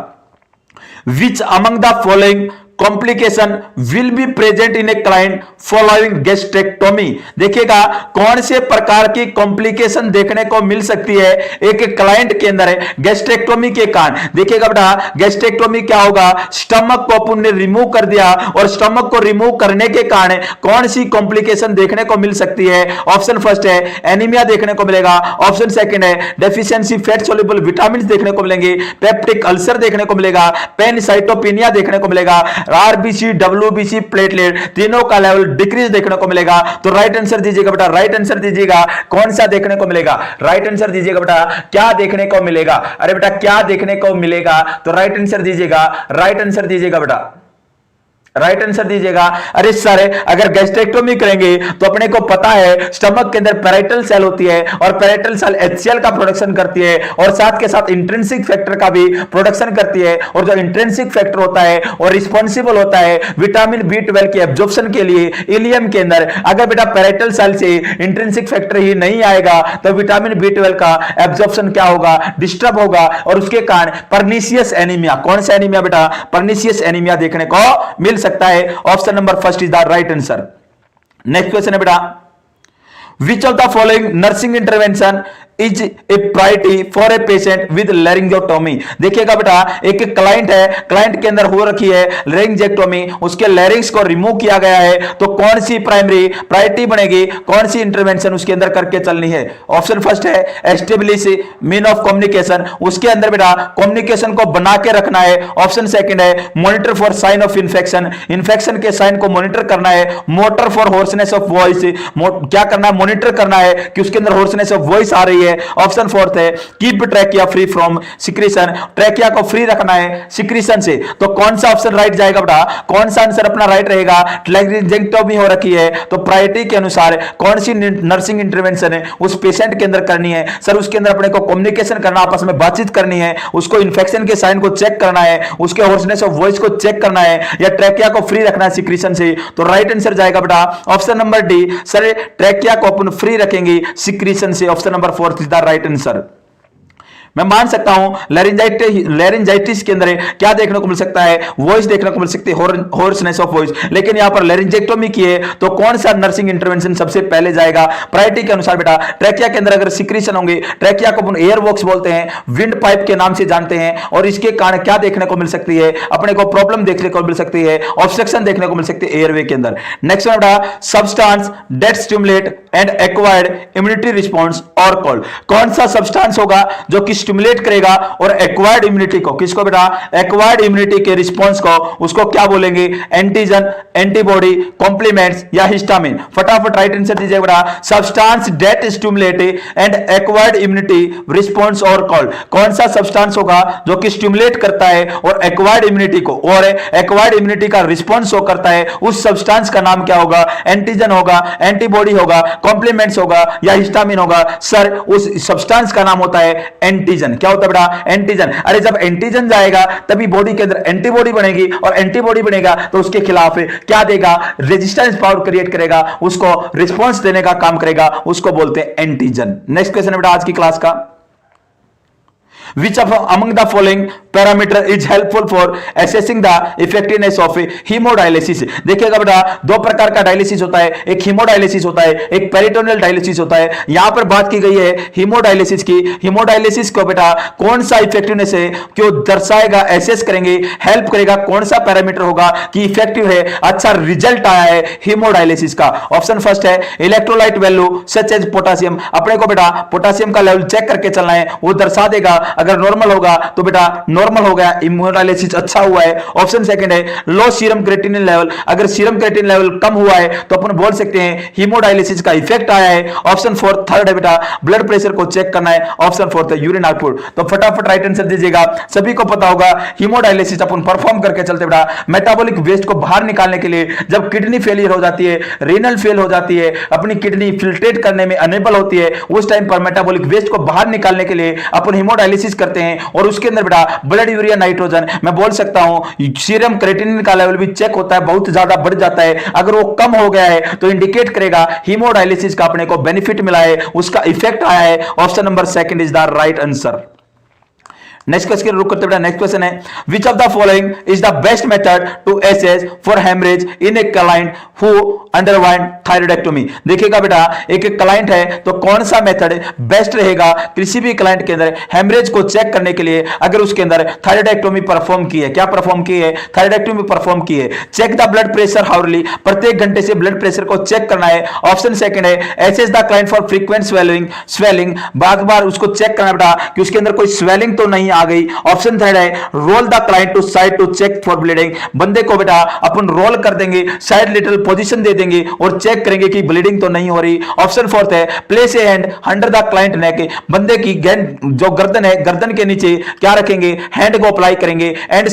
Speaker 2: which among the following complication will be present in a client following gastrectomy. देखिएगा कौन से प्रकार की कॉम्प्लिकेशन देखने को मिल सकती है एक क्लाइंट के अंदर है गैस्ट्रेक्टोमी के कारण। देखिएगा बेटा, गैस्ट्रेक्टोमी क्या होगा? स्टमक को अपन ने रिमूव कर दिया और स्टमक को रिमूव करने के कारण कौन सी कॉम्प्लिकेशन देखने को मिल सकती है? ऑप्शन फर्स्ट है एनीमिया देखने को मिलेगा, ऑप्शन सेकंड है डेफिशिएंसी फैट सोल्यूबल विटामिन देखने को मिलेंगे, पेप्टिक अल्सर देखने को मिलेगा, पैनसाइटोपिनिया देखने को मिलेगा, आरबीसी, डब्ल्यूबीसी, प्लेटलेट तीनों का लेवल डिक्रीज देखने को मिलेगा। तो राइट आंसर दीजिएगा बेटा, राइट आंसर दीजिएगा। कौन सा देखने को मिलेगा? राइट आंसर दीजिएगा बेटा, क्या देखने को मिलेगा? अरे बेटा क्या देखने को मिलेगा? तो राइट आंसर दीजिएगा, राइट आंसर दीजिएगा बेटा, राइट आंसर दीजिएगा। अरे सर अगर गैस्ट्रेक्टोमी करेंगे तो अपने को पता है स्टमक के अंदर पैराइटल सेल होती है और पैराइटल सेल एचसीएल का प्रोडक्शन करती है और साथ के साथ इंट्रिंसिक फैक्टर का भी प्रोडक्शन करती है। और जो इंट्रिंसिक फैक्टर होता है और रिस्पॉन्सिबल होता है विटामिन B12 के एब्जॉर्प्शन के लिए इलियम के अंदर, अगर बेटा पैराइटल सेल से इंट्रिंसिक फैक्टर ही नहीं आएगा तो विटामिन B12 का एब्जॉर्प्शन क्या होगा? डिस्टर्ब होगा और उसके कारण पर्निशियस एनीमिया, कौन सा एनीमिया बेटा? पर्निशियस एनीमिया देखने को मिल सकता है। Option number first is the right answer. Next question है बेटा, which of the following nursing intervention is a priority for a patient with laryngotomy. देखिएगा बेटा, एक क्लाइंट है, क्लाइंट के अंदर हो रखी है लैरिंजियोटोमी, उसके लैरिंग्स को रिमूव किया गया है, तो कौन सी प्राइमरी प्रायोरिटी बनेगी? कौन सी इंटरवेंशन उसके अंदर करके चलनी है? ऑप्शन फर्स्ट है एस्टेब्लिश मीन ऑफ कम्युनिकेशन, उसके अंदर बेटा कम्युनिकेशन को बना के रखना है। ऑप्शन सेकंड है monitor for sign of infection, infection के साइन को मॉनिटर करना है। Monitor for hoarseness of voice, क्या करना है? मॉनिटर करना है कि उसके अंदर होर्सनेस ऑफ वॉइस आ रही है। ऑप्शन फोर्थ है keep trachea free from secretion, trachea को फ्री रखना है सिक्रीशन से। तो कौन सा ऑप्शन राइट जाएगा बेटा? कौन सा आंसर अपना राइट रहेगा? लैरिंजियोटोमी हो रखी है तो प्रायोरिटी के अनुसार कौन सी नर्सिंग इंटरवेंशन है उस पेशेंट के अंदर करनी है? सर उसके अंदर अपने को कम्युनिकेशन करना, आपस में बातचीत करनी है, उसको इन्फेक्शन के साइन को चेक करना है, उसके होर्सनेस ऑफ वॉइस को चेक करना है या ट्रैकिया को फ्री रखना है सिक्रीशन से। तो राइट आंसर जाएगा बेटा option number D, sir trachea को अपन फ्री रखेंगे सिक्रीशन से। Option number fourth is the right answer. मैं मान सकता हूं लैरिंजाइटिस के अंदर क्या देखने को मिल सकता है? वॉइस देखने को मिल सकती है, होर्सनेस ऑफ वॉइस। लेकिन यहां पर लैरिंजेक्टोमी की है तो कौन सा नर्सिंग इंटरवेंशन सबसे पहले जाएगा? प्रायोरिटी के अनुसार बेटा ट्रैकिया के अंदर अगर सिक्रीशन होंगे, ट्रैकिया को अपन एयर बॉक्स बोलते हैं, विंड पाइप के नाम से जानते हैं, और इसके कारण क्या देखने को मिल सकती है? अपने को प्रॉब्लम देखने को मिल सकती है, ऑब्स्ट्रक्शन देखने को मिल सकती है एयरवे के अंदर। नेक्स्ट बेटा substance that stimulate and acquired immunity response और कॉल्ड, कौन सा सब्सटेंस होगा जो कि स्टिमुलेट करेगा और एक्वायर्ड इम्यूनिटी को, किसको बेटा? एक्वायर्ड इम्यूनिटी के रिस्पांस को, उसको क्या बोलेंगे? एंटीजन, एंटीबॉडी, कॉम्प्लीमेंट्स या हिस्टामिन। फटाफट राइट आंसर दीजिए बेटा, substance that stimulate and acquired immunity response और कॉल्ड, कौन सा सब्सटेंस होगा जो कि स्टिमुलेट करता है और एक्वायर्ड इम्यूनिटी को और एक्वायर्ड इम्यूनिटी का रिस्पांस शो करता है? उस सब्सटेंस का नाम क्या होगा? एंटीजन होगा, एंटीबॉडी होगा, कॉम्प्लीमेंट्स होगा या हिस्टामिन होगा? सर उस सब्सटेंस का नाम होता है एंटीजन। क्या होता है बेटा? एंटीजन। अरे जब एंटीजन जाएगा तभी बॉडी के अंदर एंटीबॉडी बनेगी और एंटीबॉडी बनेगा तो उसके खिलाफ क्या देगा? रेजिस्टेंस पावर क्रिएट करेगा, उसको रिस्पांस देने का काम करेगा, उसको बोलते हैं एंटीजन। नेक्स्ट क्वेश्चन है बेटा आज की क्लास का, which of among the following parameter is helpful for assessing the effectiveness of hemodialysis? देखिएगा बेटा दो प्रकार का डायलिसिस होता है, एक हीमोडायलिसिस होता है, एक पेरिटोनियल डायलिसिस होता है। यहां पर बात की गई है हीमोडायलिसिस की। हीमोडायलिसिस को बेटा कौन सा इफेक्टिवनेस है क्यों दर्शाएगा, एसेस करेंगे, हेल्प करेगा, कौन सा पैरामीटर होगा कि इफेक्टिव है, अच्छा रिजल्ट आया है हीमोडायलिसिस का? ऑप्शन फर्स्ट है electrolyte value such as potassium, अपने को बेटा पोटासियम का लेवल चेक करके चलना है, वो दर्शा देगा अगर नॉर्मल होगा तो बेटा नॉर्मल हो गया, इम्यूनोडायलिसिस अच्छा हुआ है। ऑप्शन सेकंड है लो सीरम क्रिएटिनिन लेवल, अगर सीरम क्रिएटिनिन लेवल कम हुआ है तो अपन बोल सकते हैं हीमोडायलिसिस का इफेक्ट आया है। ऑप्शन फोर्थ थर्ड है बेटा ब्लड प्रेशर को चेक करना है। ऑप्शन फोर्थ है यूरिन आउटपुट। तो फटाफट राइट आंसर दीजिएगा। सभी को पता होगा हीमोडायलिसिस अपन परफॉर्म करके चलते बेटा मेटाबॉलिक वेस्ट को बाहर निकालने के लिए, जब किडनी फेलियर हो जाती है, रीनल फेल हो जाती है, अपनी किडनी फिल्ट्रेट करने में अनेबल होती है, उस टाइम पर मेटाबॉलिक वेस्ट को बाहर निकालने के लिए अपन हीमोडायलिसिस करते हैं और उसके अंदर बेटा ब्लड यूरिया नाइट्रोजन, मैं बोल सकता हूं सीरम क्रिएटिनिन का लेवल भी चेक होता है, बहुत ज्यादा बढ़ जाता है। अगर वो कम हो गया है तो इंडिकेट करेगा हीमोडायलिसिस का अपने को बेनिफिट मिला है, उसका इफेक्ट आया है। Option number second is the right answer. Next question रुक करते हैं। नेक्स्ट क्वेश्चन है which of the following is the best method to assess for haemorrhage in a client who underwent thyroidectomy. देखिएगा बेटा एक क्लाइंट है तो कौन सा मेथड बेस्ट रहेगा किसी भी क्लाइंट के अंदर हेमरेज को चेक करने के लिए, अगर उसके अंदर थायराइडेक्टोमी परफॉर्म की है। क्या परफॉर्म की है? थायराइडेक्टोमी परफॉर्म की है। Check the blood pressure hourly, प्रत्येक घंटे से ब्लड प्रेशर को चेक करना है। ऑप्शन सेकंड है assess the client for frequent swelling, बार बार उसको चेक करना बेटा कि उसके अंदर कोई स्वेलिंग तो नहीं आ गई। ऑप्शन थर्ड है roll the client to side to check for bleeding, बंदे को बेटा अपन रोल कर देंगे, साइड लिटिल पोजीशन दे देंगे और चेक करेंगे कि ब्लीडिंग तो नहीं हो रही। ऑप्शन फोर्थ है place a hand under the client neck, बंदे की जो गर्दन है गर्दन के नीचे क्या रखेंगे? हैंड को अप्लाई करेंगे। एंड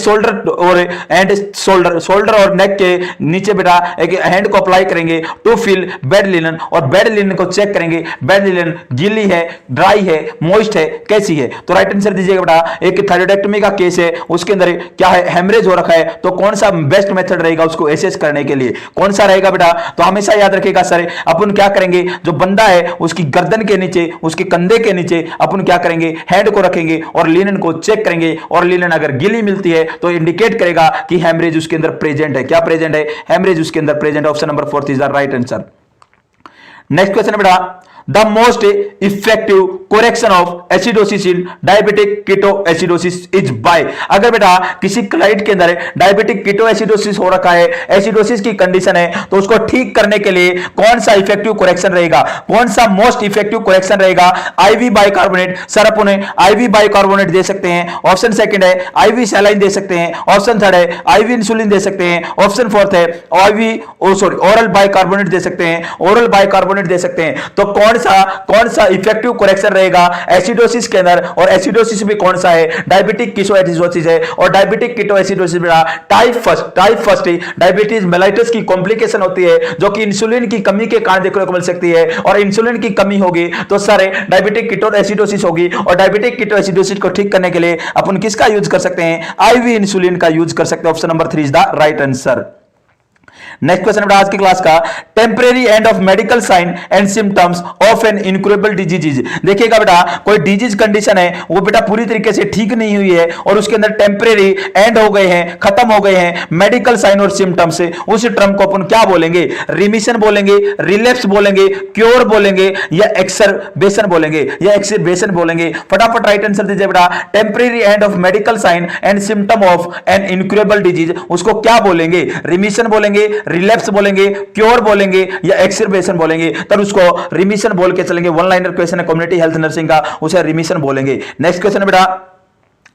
Speaker 2: शोल्डर और नेक के नीचे बेटा एक हैंड को अप्लाई करेंगे टू फील बेड लिनन, और बेड लिनन को चेक करेंगे बेड लिनन गीली है, ड्राई है, मॉइस्ट है, कैसी है। तो राइट आंसर दीजिएगा बेटा एक थायराइडेक्टोमी का केस है, उसके अंदर क्या है? हेमरेज हो रखा है, तो कौन सा बेस्ट मेथड रहेगा उसको एसेस करने के लिए? कौन सा रहेगा बेटा? तो हमेशा याद रखिएगा सर अपन क्या करेंगे, जो बंदा है उसकी गर्दन के नीचे, उसके कंधे के नीचे अपन क्या करेंगे? हैंड को रखेंगे और लिनन को चेक करेंगे, और लिनन अगर गीली मिलती है तो इंडिकेट करेगा कि हेमरेज उसके अंदर प्रेजेंट है। क्या प्रेजेंट है? हेमरेज उसके अंदर प्रेजेंट है। Option number fourth is the right answer. Next question है बेटा the most effective correction of acidosis in diabetic ketoacidosis is by, अगर बेटा किसी क्लाइंट के अंदर डायबिटिक कीटोएसिडोसिस हो रखा है, एसिडोसिस की कंडीशन है, तो उसको ठीक करने के लिए कौन सा इफेक्टिव करेक्शन रहेगा? कौन सा मोस्ट इफेक्टिव करेक्शन रहेगा? आईवी बाइकार्बोनेट, सर अपन आईवी बाइकार्बोनेट दे सकते हैं। ऑप्शन सेकंड है आईवी सैलाइन दे सकते हैं। ऑप्शन थर्ड है आईवी इंसुलिन दे सकते हैं। ऑप्शन फोर्थ है ओरल बाइकार्बोनेट दे सकते हैं, ओरल बाइकार्बोनेट दे सकते हैं। तो कौन सा इफेक्टिव करेक्शन रहेगा एसिडोसिस के अंदर? और एसिडोसिस भी कौन सा है? डायबिटिक कीटोएसिडोसिस है, और diabetic ketoacidosis type first diabetes mellitus की कॉम्प्लिकेशन होती है, जो कि इंसुलिन की कमी के कारण देखने को मिल सकती है। और इंसुलिन की कमी होगी तो सर डायबिटिक कीटोएसिडोसिस होगी, और डायबिटिक कीटोएसिडोसिस को ठीक करने के लिए अपन किसका यूज कर सकते हैं? आईवी इंसुलिन का यूज कर सकते हैं। Option number 3 is the right answer. Next question आज की क्लास का temporary end of medical sign and symptoms of an incurable disease. देखिएगा बेटा कोई डिजीज कंडीशन है वो बेटा पूरी तरीके से ठीक नहीं हुई है और उसके अंदर टेम्परेरी एंड हो गए हैं, खत्म हो गए हैं मेडिकल साइन और सिम्टम्स, उस टर्म को अपन क्या बोलेंगे? रिमिशन बोलेंगे, रिलैप्स बोलेंगे, क्योर बोलेंगे, या एक्सरबेशन बोलेंगे, या एक्सरबेशन बोलेंगे। फटाफट राइट आंसर दीजिए बेटा। Temporary end of medical sign and symptom of an incurable disease, उसको क्या बोलेंगे? रिमिशन बोलेंगे, रिलैप्स बोलेंगे, क्योर बोलेंगे, या एक्सरबेशन बोलेंगे। तब उसको रिमिशन बोल के चलेंगे। वन लाइनर क्वेश्चन है कम्युनिटी हेल्थ नर्सिंग का, उसे रिमिशन बोलेंगे। नेक्स्ट क्वेश्चन है बेटा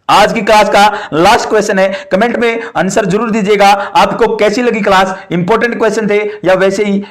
Speaker 2: आज की क्लास का लास्ट क्वेश्चन है, कमेंट में आंसर जरूर दीजिएगा। आपको कैसी लगी क्लास? इंपॉर्टेंट क्वेश्चन थे या वैसे ही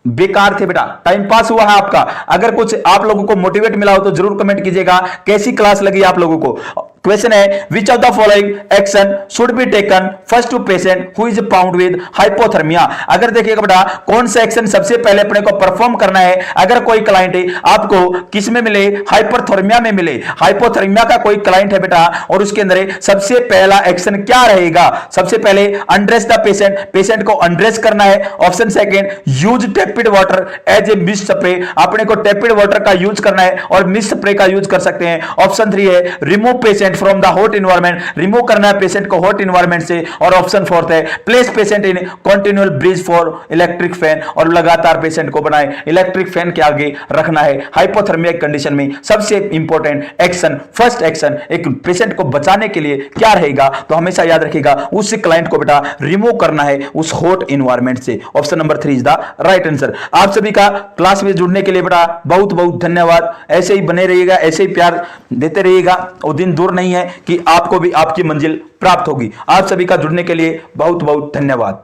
Speaker 2: बेकार थे बेटा? टाइम पास हुआ है आपका? अगर कुछ आप लोगों को मोटिवेट मिला हो तो जरूर कमेंट कीजिएगा कैसी क्लास लगी आप लोगों को। क्वेश्चन है which of the following action should be taken first to patient who is found with hypothermia. अगर देखिएगा बेटा कौन सा एक्शन सबसे पहले अपने को परफॉर्म करना है अगर कोई क्लाइंट आपको किस में मिले? हाइपरथर्मिया में मिले। हाइपोथर्मिया का कोई क्लाइंट है बेटा और उसके अंदर सबसे पहला एक्शन क्या रहेगा? सबसे पहले अनड्रेस द पेशेंट, पेशेंट को अनड्रेस करना है। Option second use tepid water as a mist spray, अपने को टेपिड वाटर का यूज करना है और मिस्ट स्प्रे का यूज कर सकते हैं। ऑप्शन 3 है remove patient get from the hot environment, remove करना है पेशेंट को हॉट इन्वायरमेंट से। और ऑप्शन फोर्थ है place patient in continual breeze for electric fan, और लगातार पेशेंट को बनाए इलेक्ट्रिक फैन के आगे रखना है। हाइपोथर्मिया कंडीशन में सबसे इंपॉर्टेंट एक्शन, फर्स्ट एक्शन एक पेशेंट को बचाने के लिए क्या रहेगा, तो हमेशा याद रखिएगा उस क्लाइंट को बेटा रिमूव करना है उस हॉट इन्वायरमेंट से। Option number 3 is the right answer. आप सभी का क्लास में जुड़ने के लिए बेटा बहुत बहुत धन्यवाद। ऐसे ही बने रहिएगा, ऐसे ही प्यार देते रहिएगा, वो दिन दूर नहीं है कि आपको भी आपकी मंजिल प्राप्त होगी। आप सभी का जुड़ने के लिए बहुत बहुत धन्यवाद।